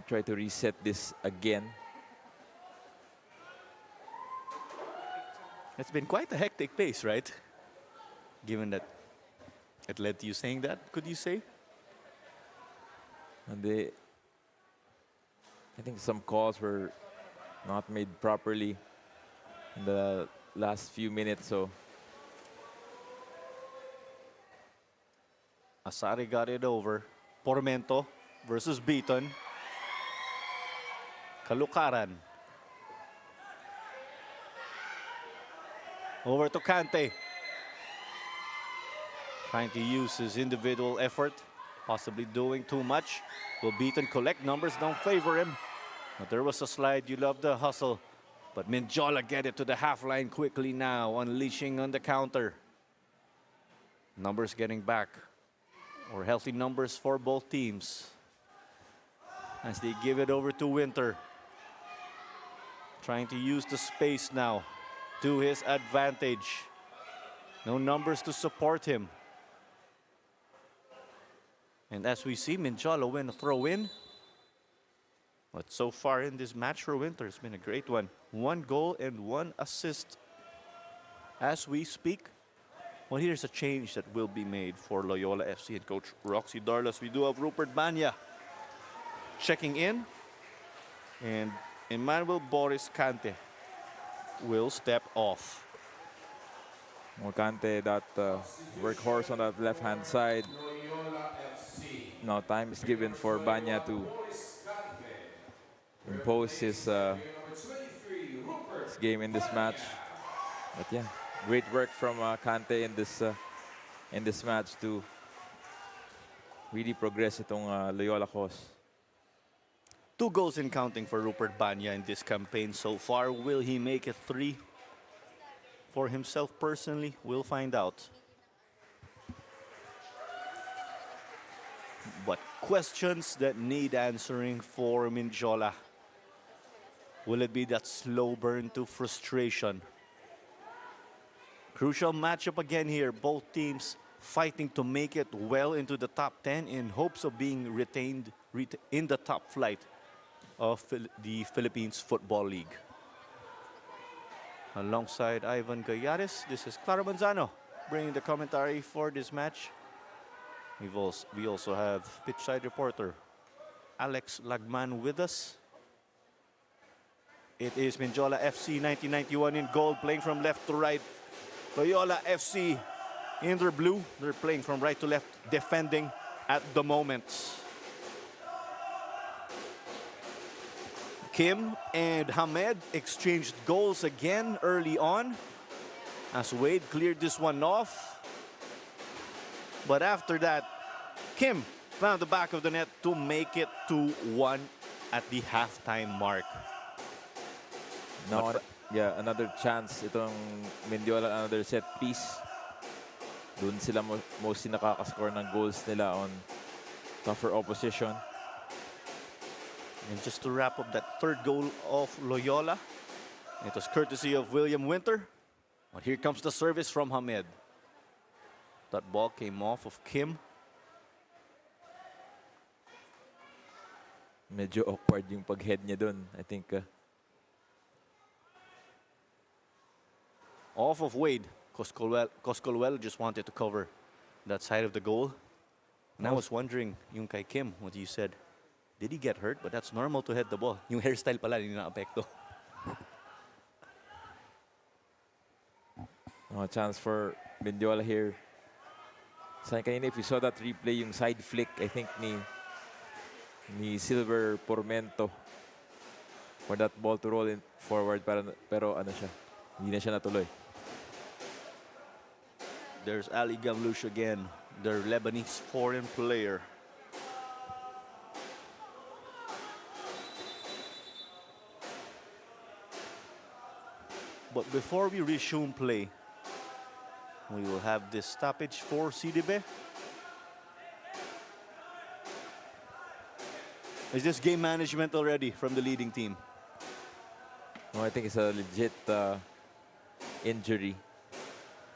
Try to reset this again. It's been quite a hectic pace, right? Given that it led to you saying that, could you say? And I think some calls were not made properly in the last few minutes. So Asari got it over. Pormento versus Beaton. Kalukaran. Over to Kante. Trying to use his individual effort. Possibly doing too much. Will Beaton collect? Numbers don't favor him. But there was a slide. You love the hustle. But Mendiola get it to the half line quickly now. Unleashing on the counter. Numbers getting back. Or healthy numbers for both teams. As they give it over to Winter. Trying to use the space now to his advantage. No numbers to support him. And as we see, Mendiola win a throw-in. But so far in this match for Winter, it's been a great one. 1 goal and 1 assist as we speak. Well, here's a change that will be made for Loyola FC and Coach Roxy Darlas. We do have Rupert Banya checking in. And Emmanuel Boris Kante will step off. Kante, that workhorse on that left-hand side. Now time is given for Banya to impose his game in this match. But yeah, great work from Kante in this match to really progress itong Loyola cause. 2 goals in counting for Rupert Banya in this campaign so far. Will he make it 3 for himself personally? We'll find out. But questions that need answering for Mendiola. Will it be that slow burn to frustration? Crucial matchup again here. Both teams fighting to make it well into the top 10 in hopes of being retained in the top flight of the Philippines Football League. Alongside Ivan Gallares, this is Claro Manzano bringing the commentary for this match. We also have pitchside reporter Alex Lagman with us. It is Mendiola FC 1991 in gold, playing from left to right. Loyola FC in their blue. They're playing from right to left, defending at the moment. Kim and Hamed exchanged goals again early on as Wade cleared this one off. But after that, Kim found the back of the net to make it 2-1 at the halftime mark. Now, yeah, another chance itong Mendiola, another set piece. Doon sila mostly nakakascore ng goals nila on tougher opposition. And just to wrap up that third goal of Loyola, it was courtesy of William Winter. But here comes the service from Hamed. That ball came off of Kim. Medyo awkward yung pag-head niya doon, I think. Off of Wade. Coscolwell just wanted to cover that side of the goal. And I was wondering, yung kay Kim, what you said, did he get hurt? But that's normal to head the ball. Yung hairstyle pala, hindi na-apekto. Oh, chance for Mendiola here. Sayang kanina, if you saw that replay, yung side flick, I think ni Silver Pormento for that ball to roll in forward, pero ano siya, hindi na siya natuloy. There's Ali Gamlouche again, their Lebanese foreign player. But before we resume play, we will have this stoppage for CDB. Is this game management already from the leading team? No, I think it's a legit injury.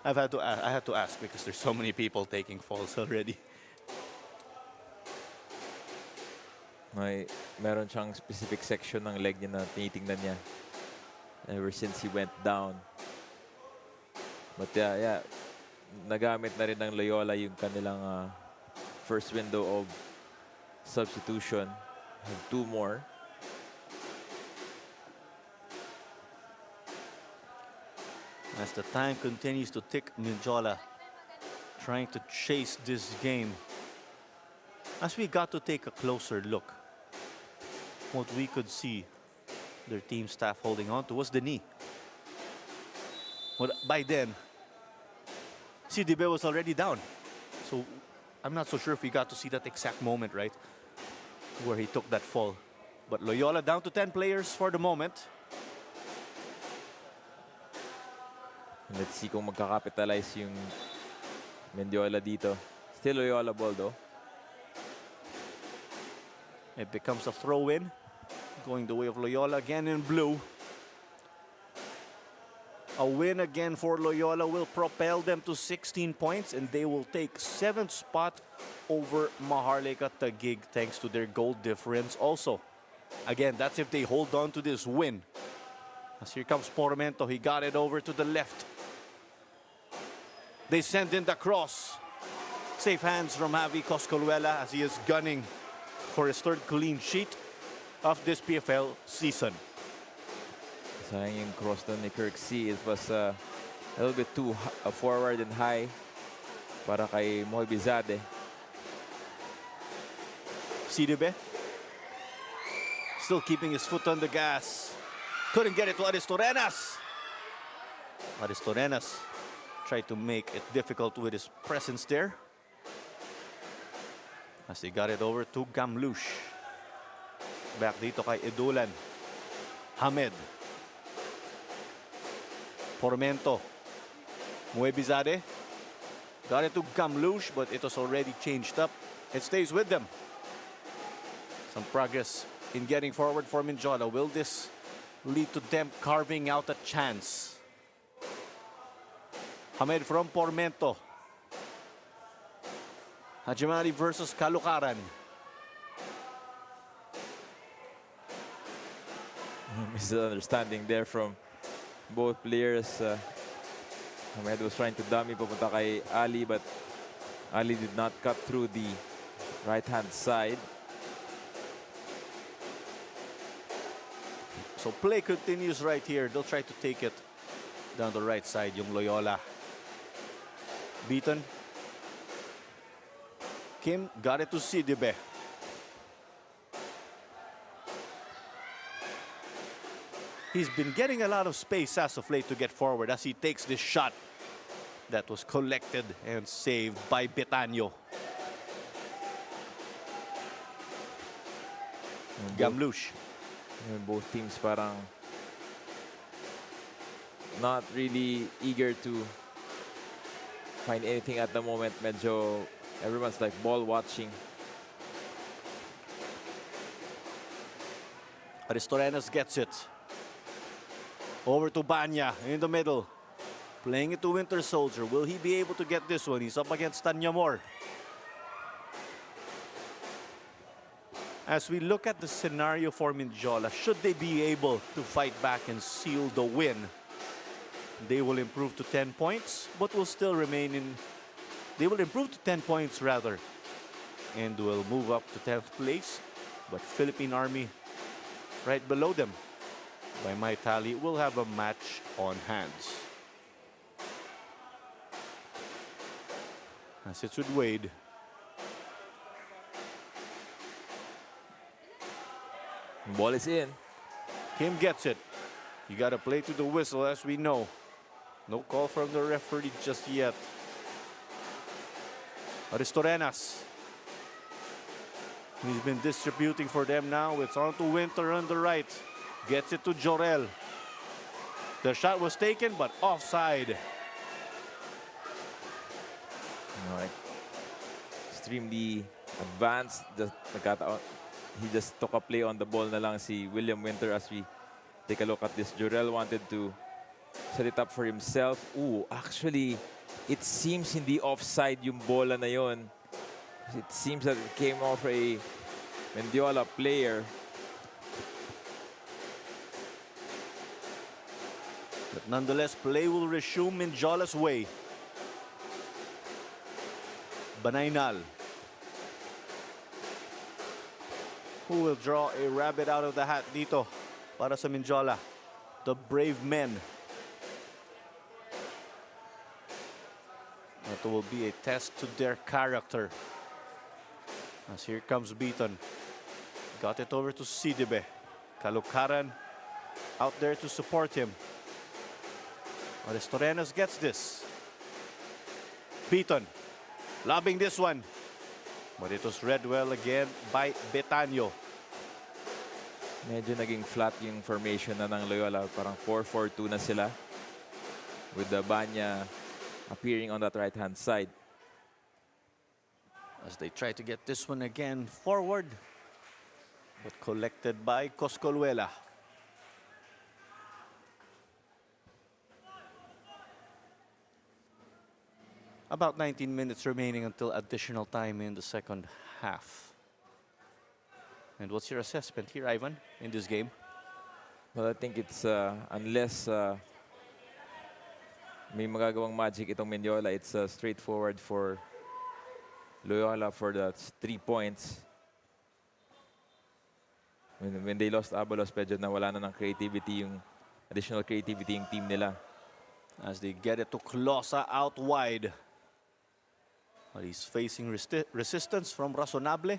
I had to ask because there's so many people taking falls already. Meron siyang specific section ng leg niya na tinitingnan niya ever since he went down. But yeah, nagamit na rin ng Loyola yung kanilang first window of substitution. Have 2 more. As the time continues to tick, Mendiola trying to chase this game. As we got to take a closer look, what we could see their team staff holding on to was the knee. But by then, CDB was already down. So I'm not so sure if we got to see that exact moment, right? Where he took that fall. But Loyola down to 10 players for the moment. Let's see kung magkakapitalize yung Mendiola dito. Still Loyola ball though. It becomes a throw-in. Going the way of Loyola again in blue. A win again for Loyola will propel them to 16 points and they will take 7th spot over Maharlika Taguig thanks to their goal difference also. Again, that's if they hold on to this win. As here comes Pormento, he got it over to the left. They send in the cross. Safe hands from Javi Coscoluela as he is gunning for his 3rd clean sheet of this PFL season. Sayang yung cross doon ni Kirksey. It was a little bit too forward and high para kay Mohibizade. CDB still keeping his foot on the gas. Couldn't get it to Aristorenas. Aristorenas tried to make it difficult with his presence there. As he got it over to Gamlouche. Back dito kay Edulan. Hamed. Pormento. Muebizade. Got it to Gamlouche, but it was already changed up. It stays with them. Some progress in getting forward for Mendiola. Will this lead to them carving out a chance? Hamed from Pormento. Hajimari versus Kalukaran. Misunderstanding there from both players. Hamed was trying to dummy papunta kay Ali, but Ali did not cut through the right-hand side. So play continues right here. They'll try to take it down the right side, yung Loyola. Beaton. Kim got it to CDB. He's been getting a lot of space as of late to get forward as he takes this shot that was collected and saved by Betanyo. Gamlouche. Both teams parang not really eager to find anything at the moment. Medyo everyone's like ball watching. Aristorenas gets it. Over to Banya in the middle. Playing it to Winter Soldier. Will he be able to get this one? He's up against Tanyamor. As we look at the scenario for Mendiola, should they be able to fight back and seal the win, they will improve to 10 points, but will still remain in... They will improve to 10 points, rather, and will move up to 10th place. But Philippine Army right below them. By my tally, will have a match on hands. As it's with Wade. Ball is in. Kim gets it. You got to play to the whistle, as we know. No call from the referee just yet. Aristorenas. He's been distributing for them now. It's on to Winter on the right. Gets it to Jorel. The shot was taken, but offside. All right. Extremely advanced. He just took a play on the ball na lang si William Winter as we take a look at this. Jorel wanted to set it up for himself. Ooh, actually, it seems hindi offside yung bola na yon. It seems that it came off a Mendiola player. But nonetheless, play will resume Mendiola's way. Banaynal. Who will draw a rabbit out of the hat dito para sa Mendiola? The Brave Men. That will be a test to their character. As here comes Beaton. Got it over to Sidibe. Kalukaran out there to support him. Aristorenas gets this. Beaton lobbing this one. But it was read well again by Betanyo. Medyo naging flat yung formation na ng Loyola. Parang 4-4-2 na sila. With the Banya appearing on that right-hand side. As they try to get this one again forward. But collected by Coscoluela. About 19 minutes remaining until additional time in the second half. And what's your assessment here, Ivan, in this game? Well, I think it's unless may magagawang magic itong Mendiola, it's straightforward for Loyola for the 3 points. When they lost Abalos, medyo nawala na ng creativity, yung additional creativity yung team nila. As they get it to Closa out wide. But he's facing resistance from Razonable.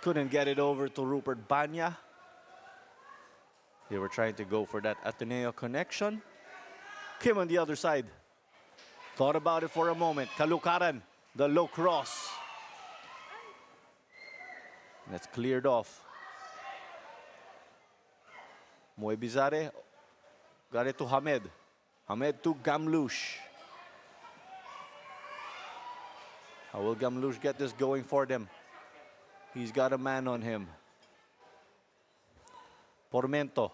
Couldn't get it over to Rupert Banya. They were trying to go for that Ateneo connection. Kim on the other side. Thought about it for a moment. Kalukaran, the low cross. That's cleared off. Moy Bizarre got it to Hamed. Hamed to Gamlush. How will Gamlush get this going for them? He's got a man on him. Pormento.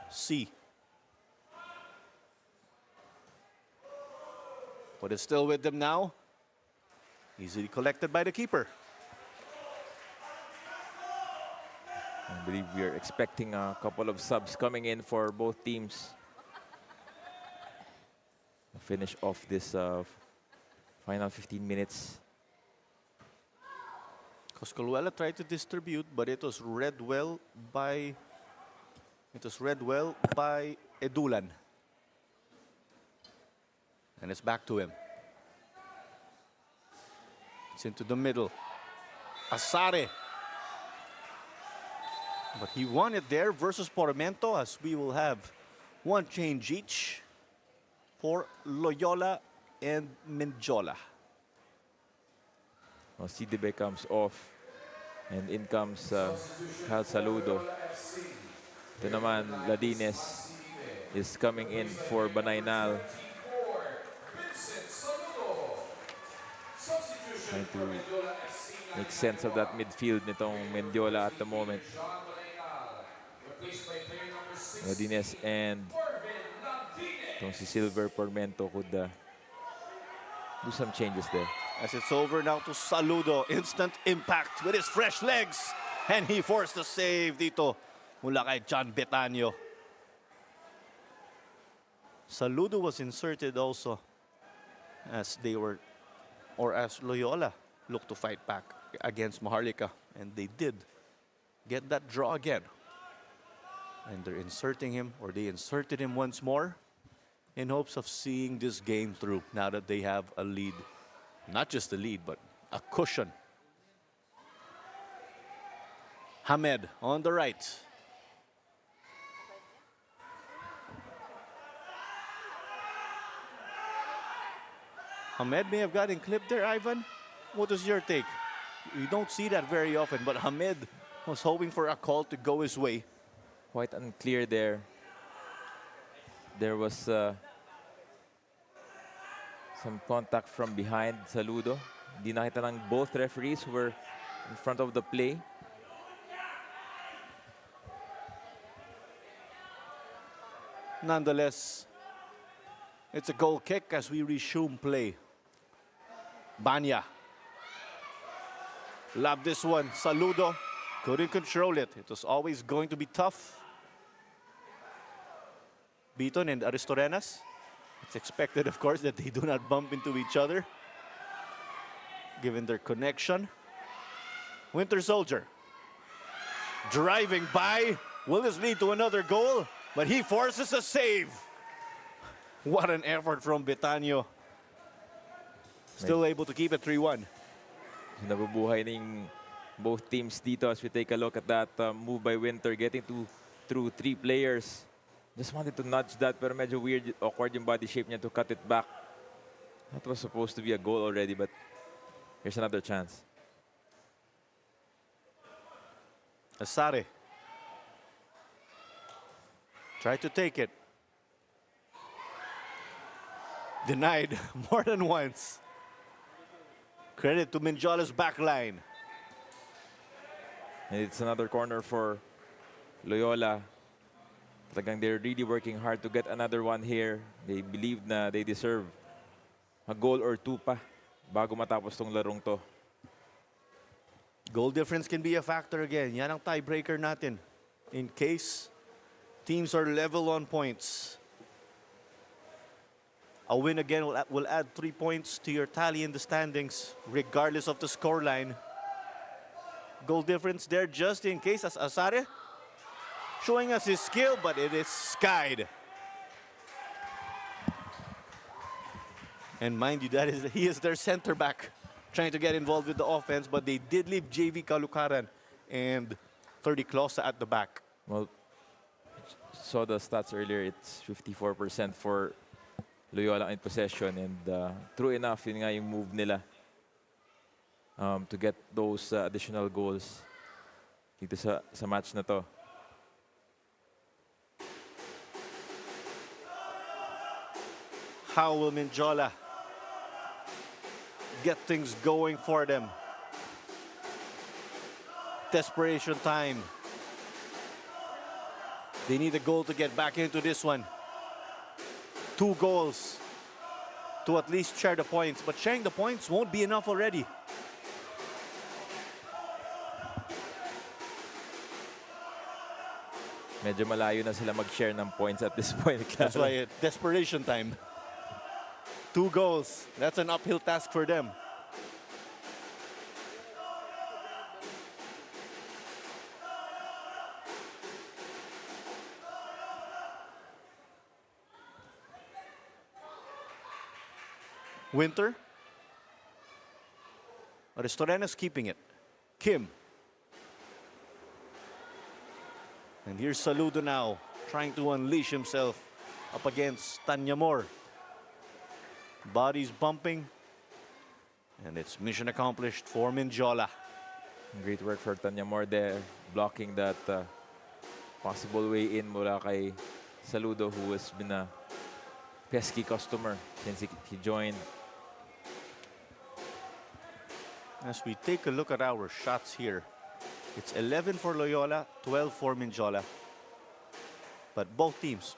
C. But it's still with them now. Easily collected by the keeper. I believe we are expecting a couple of subs coming in for both teams. Finish off this final 15 minutes. Coscoluela tried to distribute, but it was read well by Edulan. And it's back to him. It's into the middle. Asare. But he won it there versus Pormento, as we will have one change each for Loyola and Mendiola. Well, Sidibe comes off and in comes Cal Saludo. Ito naman, Ladines is coming in for Banaynal. Trying to make sense of that midfield nitong Mendiola at the moment. Ladines and itong si Silver Pormento could do some changes there. As it's over now to Saludo. Instant impact with his fresh legs. And he forced a save dito mula kay John Betanyo. Saludo was inserted also as they were, or as Loyola looked to fight back against Maharlika, and they did get that draw again. And they're inserting him, or they inserted him once more in hopes of seeing this game through now that they have a lead. Not just a lead, but a cushion. Hamed on the right. Hamed may have gotten clipped there, Ivan. What is your take? You don't see that very often, but Hamed was hoping for a call to go his way. Quite unclear there. There was some contact from behind Saludo. Di nakita ng both referees who were in front of the play. Nonetheless, it's a goal kick as we resume play. Banya. Love this one. Saludo couldn't control it. It was always going to be tough. Biton and Aristorenas. It's expected, of course, that they do not bump into each other, given their connection. Winter Soldier. Driving by. Will this lead to another goal? But he forces a save. What an effort from Betanyo. Still able to keep it 3-1. Nabubuhay ng both teams dito as we take a look at that move by Winter, getting through 3 players. Just wanted to nudge that, pero medyo weird, awkward yung body shape niya to cut it back. That was supposed to be a goal already, but here's another chance. Asare. Tried to take it. Denied more than once. Credit to Mendiola's back line. And it's another corner for Loyola. Talagang they're really working hard to get another one here. They believe na they deserve a goal or 2 pa bago matapos tong larong to. Goal difference can be a factor again. Yan ang tiebreaker natin. In case teams are level on points. A win again will add 3 points to your tally in the standings, regardless of the scoreline. Goal difference there just in case, as Asare showing us his skill, but it is skied. And mind you, he is their center back, trying to get involved with the offense, but they did leave JV Kalukaran and 30 Closa at the back. Well, saw the stats earlier, it's 54% for Loyola in possession, and true enough, yun nga yung move nila to get those additional goals dito sa match na to. How will Mendiola get things going for them? Desperation time. They need a goal to get back into this one. 2 goals to at least share the points, but sharing the points won't be enough already. Medyo malayo na sila mag-share ng points at this point. That's why desperation time. 2 goals. That's an uphill task for them. Winter. Aristorena's keeping it. Kim. And here's Saludo now, trying to unleash himself up against Tanyamor. Bodies bumping. And it's mission accomplished for Mendiola. Great work for Tanyamor there, blocking that possible way in mula kay Saludo, who has been a pesky customer since he joined. As we take a look at our shots here, it's 11 for Loyola, 12 for Mendiola. But both teams,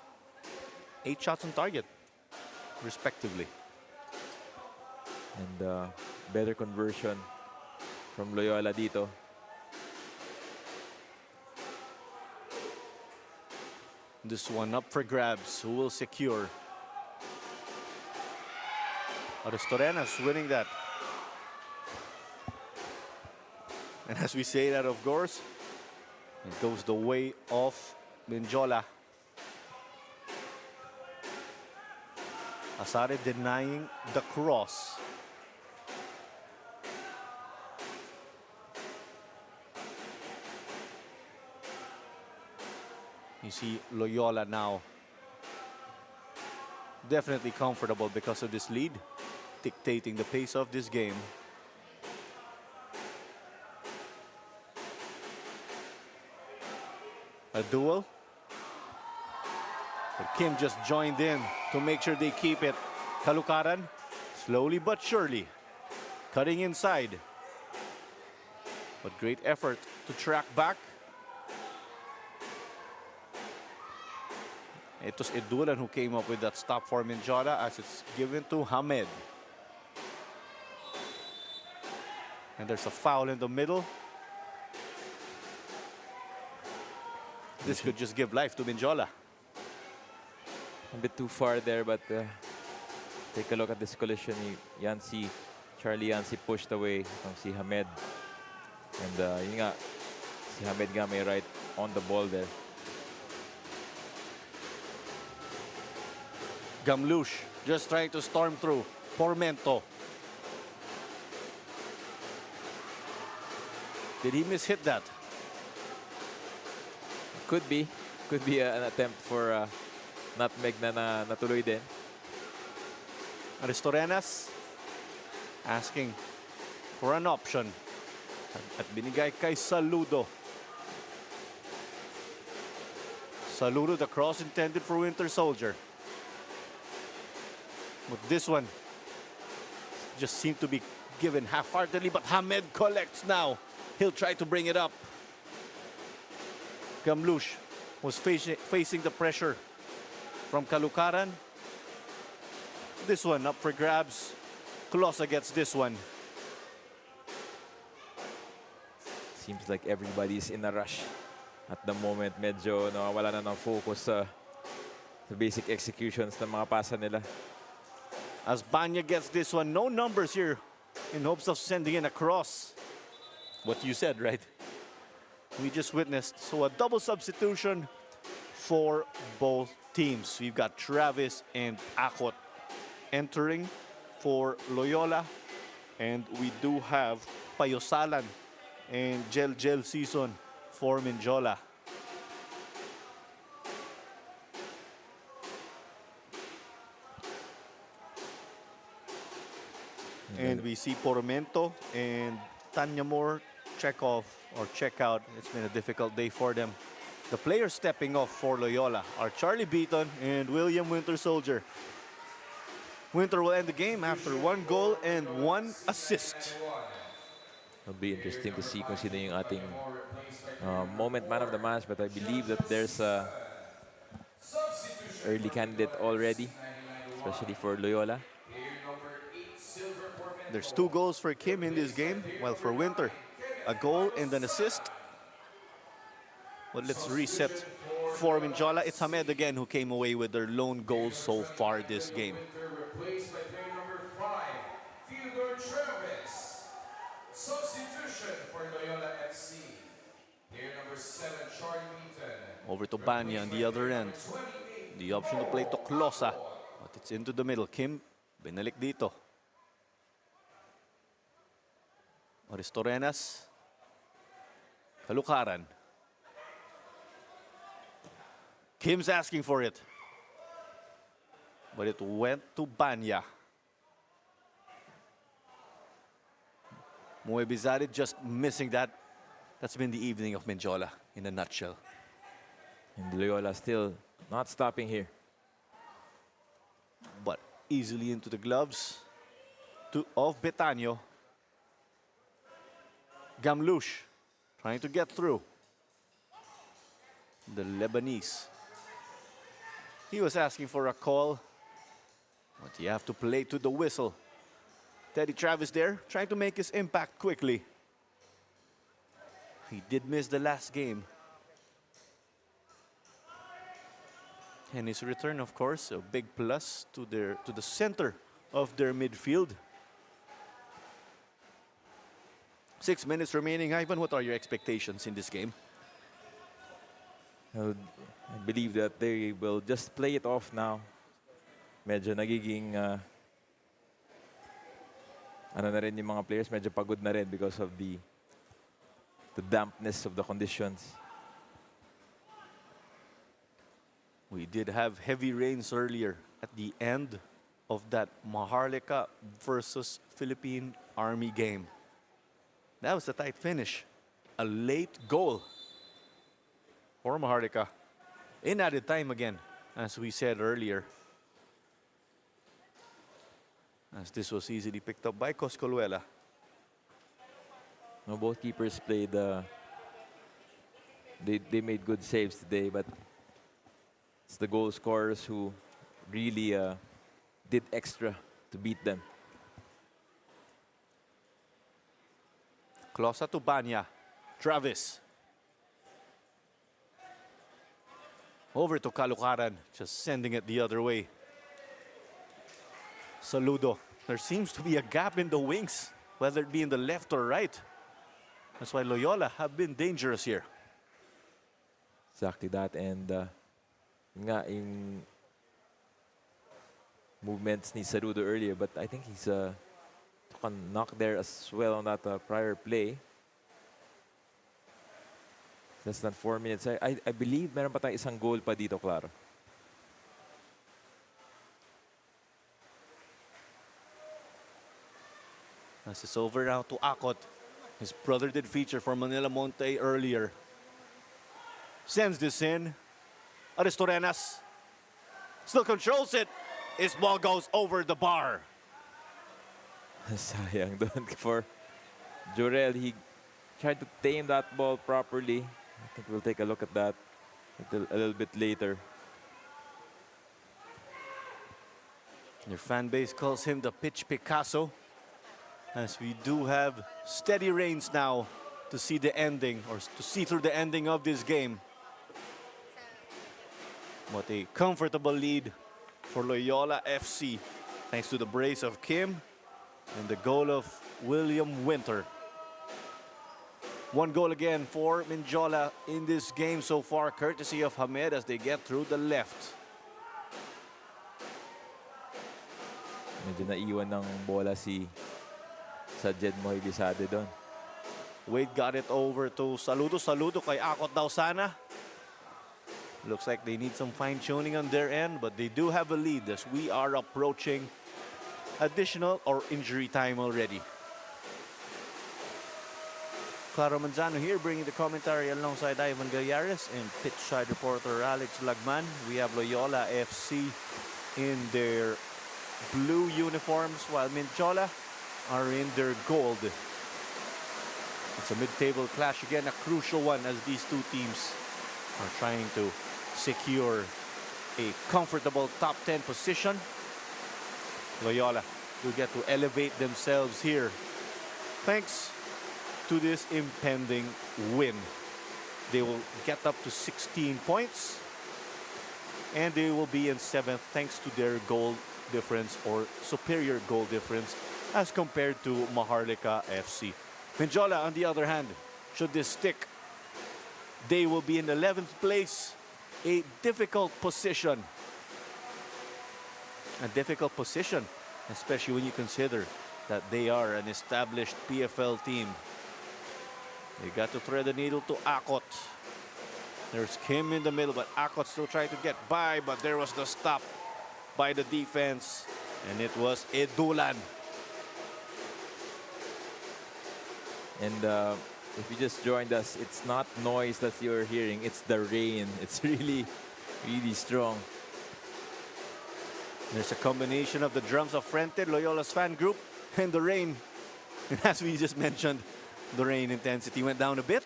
8 shots on target, respectively. And better conversion from Loyola dito. This one up for grabs. Who will secure Aristorenas winning that. And as we say that, of course, it goes the way of Mendiola. Asare denying the cross. You see Loyola now definitely comfortable because of this lead, dictating the pace of this game. A duel. But Kim just joined in to make sure they keep it. Kalukaran, slowly but surely, cutting inside. But great effort to track back. It was Edulan who came up with that stop for Mendiola as it's given to Hamed. And there's a foul in the middle. This could just give life to Mendiola. A bit too far there, but take a look at this collision. Charlie Yancy pushed away from si Hamed. And yun nga, si Hamed nga may right on the ball there. Gamlush just trying to storm through. Pormento. Did he mishit that? Could be an attempt for nutmeg na natuloy din. Aristorenas asking for an option. At binigay kay Saludo. Saludo, the cross intended for Winter Soldier. But this one just seemed to be given half-heartedly, but Hamed collects now. He'll try to bring it up. Gamlush was facing the pressure from Kalukaran. This one up for grabs. Closa gets this one. Seems like everybody's in a rush at the moment. Medyo nawawala na ng focus sa basic executions ng mga pasa nila. As Banya gets this one, no numbers here in hopes of sending in a cross. What you said, right? We just witnessed. So a double substitution for both teams. We've got Travis and Akot entering for Loyola. And we do have Payosalan and Gel Season for Mendiola. And we see Pormento and Tanyamor check off or check out. It's been a difficult day for them. The players stepping off for Loyola are Charlie Beaton and William Winter Soldier. Winter will end the game after 1 goal and 1 assist. It'll be interesting to see kung sino yung ating moment man of the match, but I believe that there's a early candidate already, especially for Loyola. There's 2 goals for Kim in this game, while for Winter, a goal and an assist. But let's reset for Mendiola. It's Hamed again who came away with their lone goal so far this game. Replaced by player number 5, Theodore Travis. Substitution for Loyola FC. Player number 7, Charlie Beaton. Over to Banya on the other end. The option to play to Closa, but it's into the middle. Kim, binalik dito. Aristorenas. Kalukaran. Kim's asking for it. But it went to Banya. Muebizari just missing that. That's been the evening of Mendiola in a nutshell. And Loyola still not stopping here. But easily into the gloves of Betanyo. Gamlush trying to get through. The Lebanese. He was asking for a call, but you have to play to the whistle. Teddy Travis there, trying to make his impact quickly. He did miss the last game. And his return, of course, a big plus to the center of their midfield. 6 minutes remaining. Ivan, what are your expectations in this game? Well, I believe that they will just play it off now. Medyo nagiging ano na rin yung mga players, medyo pagod na rin because of the dampness of the conditions. We did have heavy rains earlier at the end of that Maharlika versus Philippine Army game. That was a tight finish. A late goal for Maharlika in added time again, as we said earlier. As this was easily picked up by Coscoluela. No, both keepers played. They made good saves today, but it's the goal scorers who really did extra to beat them. Closa to Banya. Travis. Over to Kalukaran, just sending it the other way. Saludo. There seems to be a gap in the wings, whether it be in the left or right. That's why Loyola have been dangerous here. Exactly that, and yung movements ni Saludo earlier, but I think he's took a knock there as well on that prior play. Less than 4 minutes. I believe meron pa tayong isang goal pa dito, Claro. As it's over now to Akot. His brother did feature for Manila Monte earlier. Sends this in. Aristorenas still controls it. His ball goes over the bar. Sayang doon for Jurel. He tried to tame that ball properly. I think we'll take a look at that a little bit later. Your fan base calls him the pitch Picasso. As we do have steady rains now to see the ending, or to see through the ending of this game. What a comfortable lead for Loyola FC, thanks to the brace of Kim and the goal of William Winter. 1 goal again for Mendiola in this game so far, courtesy of Hamed as they get through the left. Medyo naiwan ng bola si Sajed Mohibisade doon. Wade got it over to Saludo. Saludo kay Akot daw sana. Looks like they need some fine-tuning on their end, but they do have a lead as we are approaching additional or injury time already. Claro Manzano here bringing the commentary alongside Ivan Gallares and pitchside reporter Alex Lagman. We have Loyola FC in their blue uniforms while Mendiola are in their gold. It's a mid-table clash again, a crucial one as these two teams are trying to secure a comfortable top 10 position. Loyola will get to elevate themselves here thanks to this impending win. They will get up to 16 points and they will be in 7th thanks to their goal difference or superior goal difference as compared to Maharlika FC. Mendiola, on the other hand, should this stick, they will be in 11th place, a difficult position. A difficult position, especially when you consider that they are an established PFL team. They got to thread the needle to Akot. There's Kim in the middle, but Akot still trying to get by, but there was the stop by the defense, and it was Edulan. And if you just joined us, it's not noise that you're hearing, it's the rain. It's really, really strong. There's a combination of the drums of Frente, Loyola's fan group, and the rain. And as we just mentioned, the rain intensity went down a bit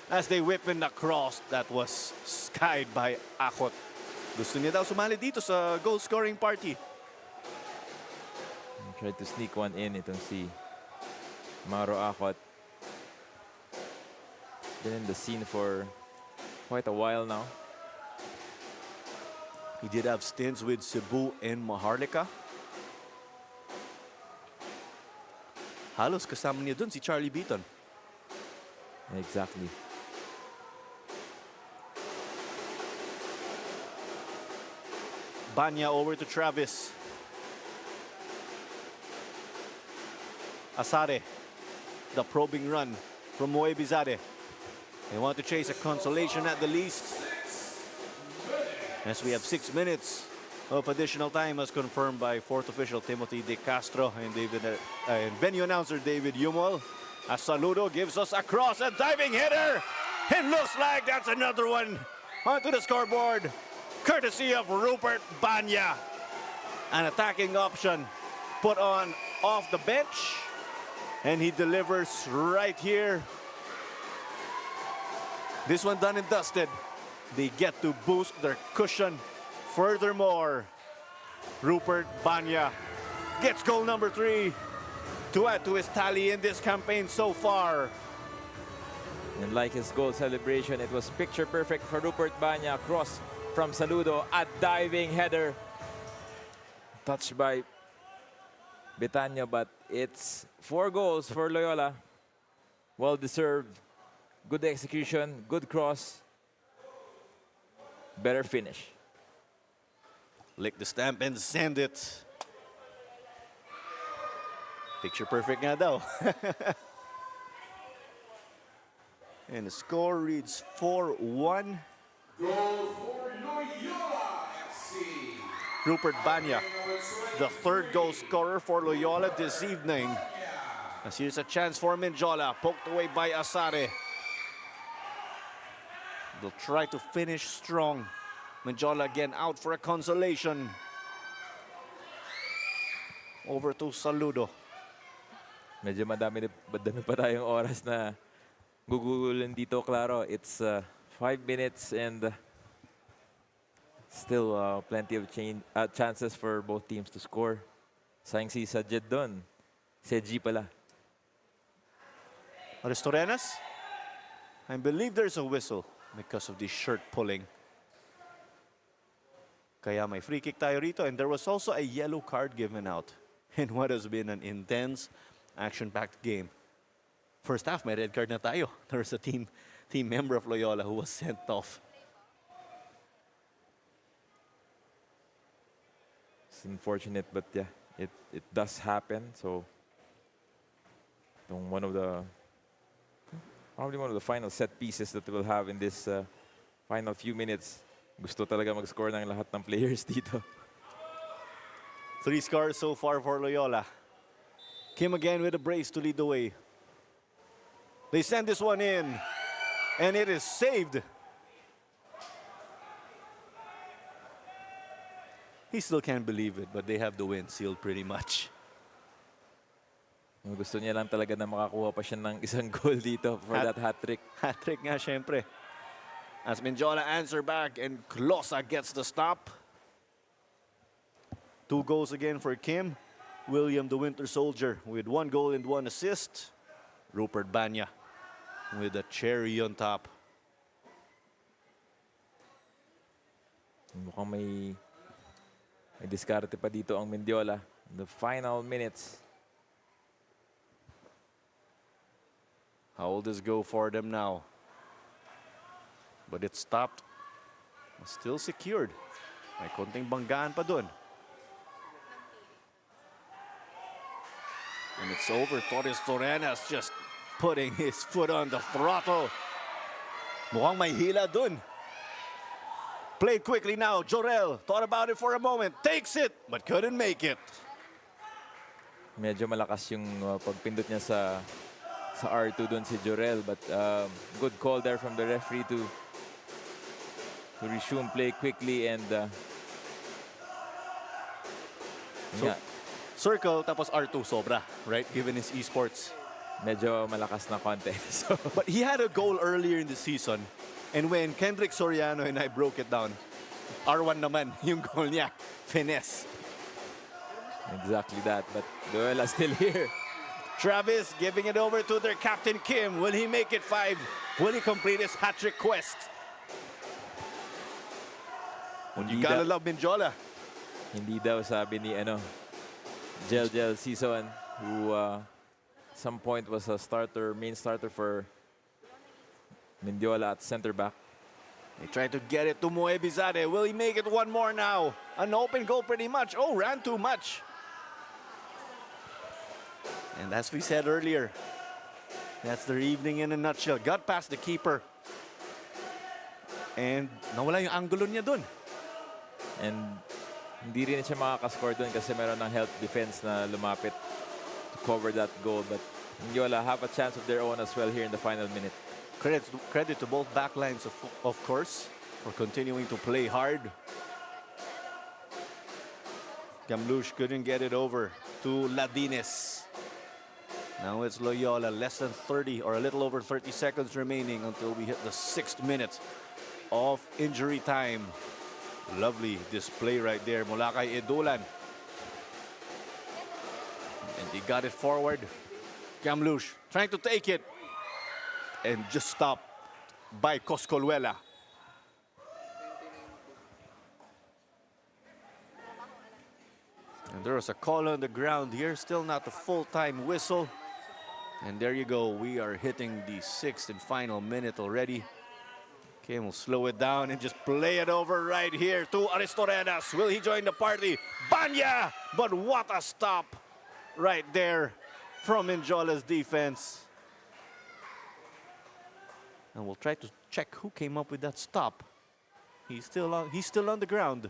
as they whip in the cross that was skied by Akot. Gusto niya daw sumali dito sa goal-scoring party. Tried to sneak one in, itong si Maro Akot. Been in the scene for quite a while now. He did have stints with Cebu and Maharlika. Halos kasama niya dun si Charlie Beaton. Exactly. Banya over to Travis. Asare, the probing run from Moe Bizade. They want to chase a consolation at the least. As we have 6 minutes of additional time as confirmed by fourth official Timothy De Castro and venue announcer David Yumol. As Saludo gives us a cross, a diving header. It looks like that's another one onto the scoreboard. Courtesy of Rupert Banya. An attacking option put on off the bench. And he delivers right here. This one done and dusted. They get to boost their cushion. Furthermore, Rupert Banya gets goal number 3 to add to his tally in this campaign so far. And like his goal celebration, it was picture perfect for Rupert Banya. Cross from Saludo, a diving header. Touched by Betania, but it's 4 goals for Loyola. Well deserved. Good execution, good cross. Better finish. Lick the stamp and send it. Picture perfect nga daw. And the score reads 4-1. Goal for Loyola FC. Rupert Banya, the third goal scorer for Loyola this evening. As here's a chance for Mendiola, poked away by Asare. They'll try to finish strong. Mendiola again out for a consolation. Over to Saludo. Medyo madami pa tayong oras na gugulin dito, Claro. It's 5 minutes and still plenty of chances for both teams to score. Sayang si Sajed doon. Seji pala. Aristorenas? I believe there's a whistle because of the shirt pulling. Kaya may free kick tayo rito, and there was also a yellow card given out in what has been an intense, action-packed game. First half, may red card na tayo. There was a team member of Loyola who was sent off. It's unfortunate, but yeah, it does happen. So, probably one of the final set pieces that we'll have in this final few minutes. Gusto talaga mag-score ng lahat ng players dito. 3 scores so far for Loyola. Kim again with a brace to lead the way. They send this one in, and it is saved. He still can't believe it, but they have the win sealed pretty much. Gusto niya lang talaga na makakuha pa siya ng isang goal dito for that hat-trick. Hat-trick nga, syempre. As Mendiola answer back, and Closa gets the stop. 2 goals again for Kim. William, the Winter Soldier, with 1 goal and 1 assist. Rupert Banya with a cherry on top. Mukhang may diskarte pa dito ang Mendiola. The final minutes. How will this go for them now? But it stopped. Still secured. May konting banggaan pa dun. And it's over. Torres Torrenas just putting his foot on the throttle. Mukhang may hila dun. Played quickly now. Jorel thought about it for a moment. Takes it, but couldn't make it. Medyo malakas yung pagpindot niya sa R2 doon si Jorel. But good call there from the referee to resume play quickly and Circle tapos R2 sobra, right? Given his esports. medyo malakas na konti. So, But he had a goal earlier in the season. And when Kendrick Soriano and I broke it down, R1 naman yung goal niya. Finesse. exactly that. But Loyola still here. Travis giving it over to their captain Kim. Will he make it 5? Will he complete his hat-trick quest? You gotta love Mendiola. Hindi daw sabi ni Jel Season who some point was a main starter for Mendiola at center back. They tried to get it to Moebizade. Will he make it one more now? An open goal pretty much. Oh, ran too much. And as we said earlier, that's their evening in a nutshell. Got past the keeper. And nawala yung angulo niya dun. And hindi rin siya makakascore dun kasi meron ng help defense na lumapit to cover that goal. But Mendiola have a chance of their own as well here in the final minute. Credit to both backlines, of course, for continuing to play hard. Gamlush couldn't get it over to Ladines. Now it's Loyola, less than 30 or a little over 30 seconds remaining until we hit the 6th minute of injury time. Lovely display right there, mula kay Edulan. And he got it forward. Gamlush trying to take it. And just stopped by Coscoluela. And there was a call on the ground here, still not the full-time whistle. And there you go, we are hitting the 6th and final minute already. Kim will slow it down and just play it over right here to Aristorenas. Will he join the party? Banya! But what a stop right there from Mendiola's defense. And we'll try to check who came up with that stop. He's still on the ground.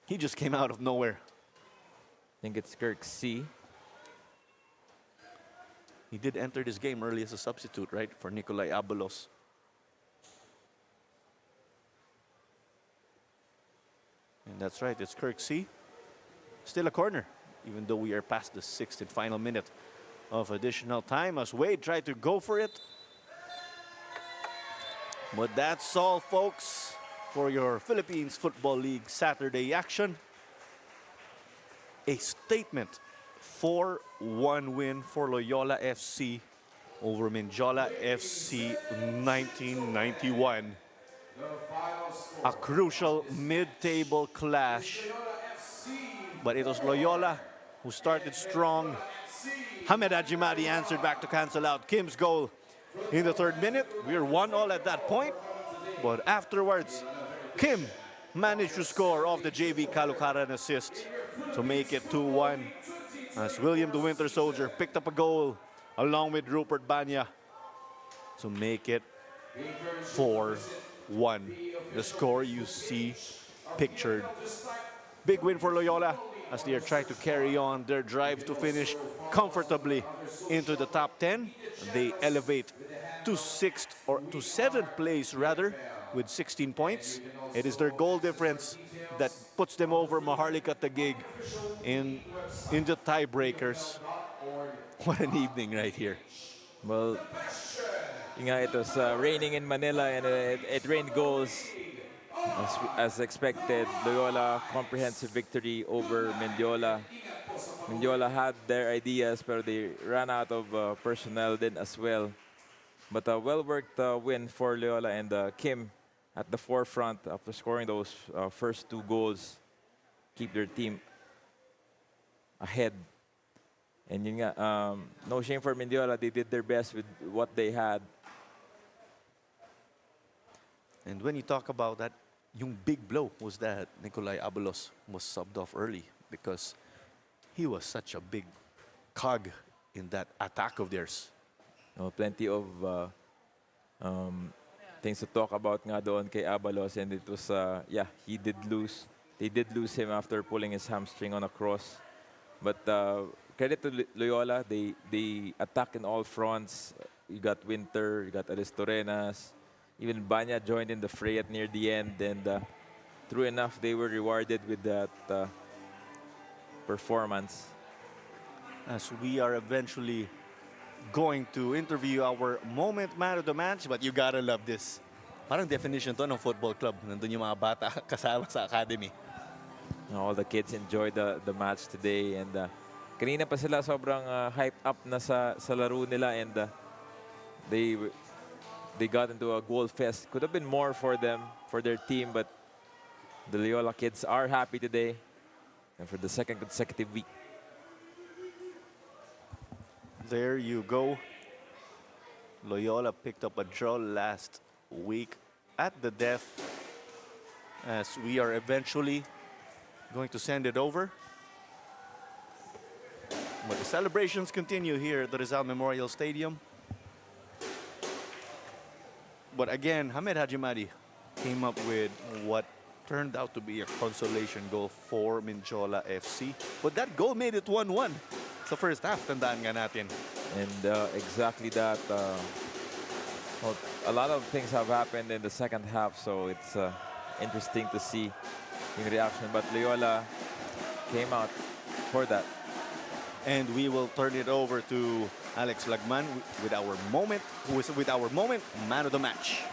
He just came out of nowhere. I think it's Kirk C. He did enter this game early as a substitute, right, for Nicolai Abalos. And that's right, it's Kirk C. Still a corner, even though we are past the 6th and final minute of additional time as Wade tried to go for it. But that's all, folks, for your Philippines Football League Saturday action. A statement 4-1 win for Loyola FC over Mendiola FC 1991. A crucial mid-table clash. But it was Loyola who started strong. Hamed Ajimadi answered back to cancel out Kim's goal in the 3rd minute. We were 1-1 at that point. But afterwards, Kim managed to score off the JV Kalukaran assist to make it 2-1. As William the Winter Soldier picked up a goal along with Rupert Banya to make it 4-1. The score you see pictured. Big win for Loyola as they are trying to carry on their drive to finish comfortably into the top 10. They elevate to 6th or to 7th place rather with 16 points. It is their goal difference that puts them over Maharlika Taguig in the tiebreakers. What an evening right here. Well, it was raining in Manila and it rained goals. As expected, Loyola comprehensive victory over Mendiola. Mendiola had their ideas, but they ran out of personnel then as well. But a well-worked win for Loyola, and Kim at the forefront after scoring those first 2 goals, keep their team ahead. And yun nga, no shame for Mendiola. They did their best with what they had. And when you talk about that, yung big blow was that Nicolai Abalos was subbed off early because he was such a big cog in that attack of theirs. Plenty of things to talk about nga doon kay Abalos, and it was, he did lose. They did lose him after pulling his hamstring on a cross. But credit to Loyola, they attack in all fronts. You got Winter, you got Aristorenas, even Banya joined in the fray at near the end, and true enough, they were rewarded with that performance. As we are eventually going to interview our moment man of the match, but you gotta love this. Parang definition to ng football club. Nandun yung mga bata kasama sa academy. All the kids enjoyed the match today, and kanina pa sila sobrang hyped up na sa laro nila, and they got into a goal fest. Could have been more for them, for their team, but the Loyola kids are happy today, and for the 2nd consecutive week. There you go. Loyola picked up a draw last week at the death, as we are eventually going to send it over. But the celebrations continue here at the Rizal Memorial Stadium. But again, Hamed Hajimadi came up with what turned out to be a consolation goal for Mendiola FC. But that goal made it 1-1 sa first half, tandaan nga natin. And exactly that. Well, a lot of things have happened in the second half, so it's interesting to see the reaction. But Loyola came out for that. And we will turn it over to Alex Lagman with our moment, who is with our moment man of the match.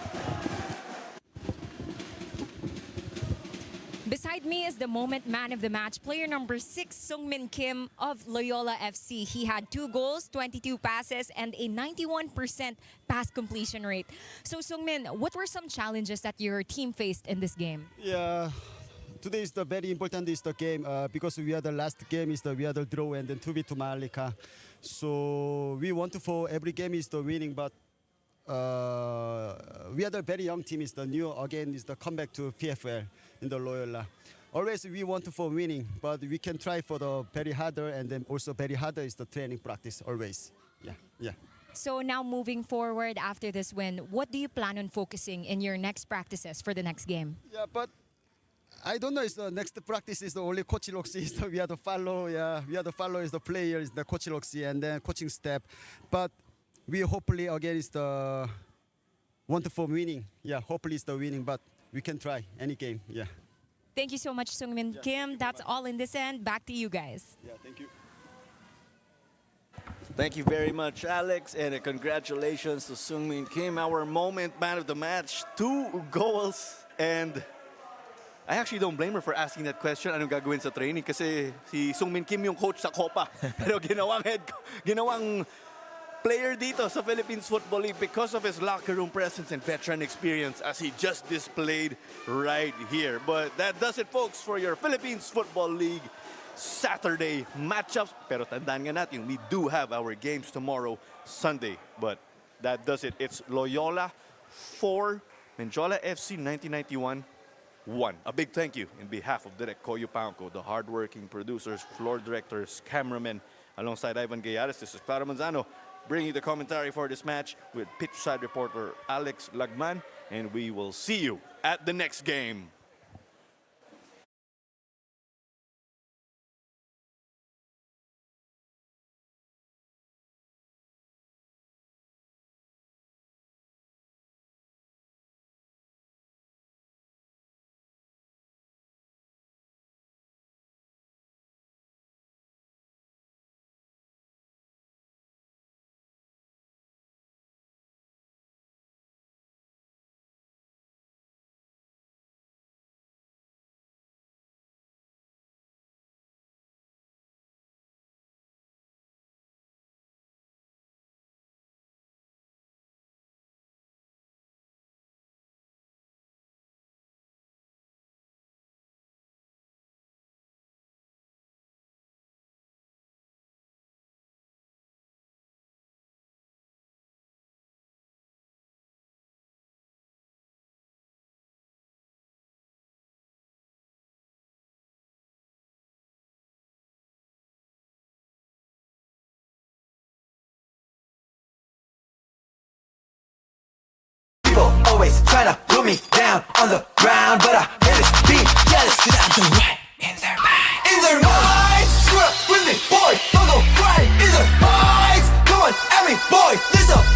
Beside me is the moment man of the match, player number 6, Sungmin Kim of Loyola FC. He had 2 goals, 22 passes, and a 91% pass completion rate. So Sungmin, what were some challenges that your team faced in this game? Yeah, today is the very important is the game because we are the last game is we are the draw and then 2v2 Malika. So we want to for every game is the winning, but we are the very young team is the new again is the comeback to PFL in the Loyola. Always we want to for winning, but we can try for the very harder and then also very harder is the training practice always. Yeah. So now moving forward after this win, what do you plan on focusing in your next practices for the next game? Yeah, but I don't know. Is the next practice is the only coach Loxi is we have to follow. Yeah, we have to follow is the players, the coach Loxi, and then coaching step. But we hopefully again is the wonderful winning. Yeah, hopefully it's the winning, but we can try any game. Yeah. Thank you so much, Sungmin Kim. That's all in this end. Back to you guys. Yeah, thank you. Thank you very much, Alex, and congratulations to Sungmin Kim, our moment man of the match. 2 goals, and I actually don't blame her for asking that question, anong gagawin sa training, kasi si Sungmin Kim yung coach sa Copa. Pero ginawang player dito sa Philippines Football League because of his locker room presence and veteran experience, as he just displayed right here. But that does it, folks, for your Philippines Football League Saturday matchups. Pero tandaan nga natin, we do have our games tomorrow, Sunday. But that does it. It's Loyola 4, Mendiola FC 1991 1. A big thank you in behalf of Direk Koyo Panko, the hardworking producers, floor directors, cameramen, alongside Ivan Gayares. This is Clara Manzano, bringing the commentary for this match with pitchside reporter Alex Lagman, and we will see you at the next game. People always try to put me down on the ground, but I always be jealous, cause I'm the right in their mind. In their mind.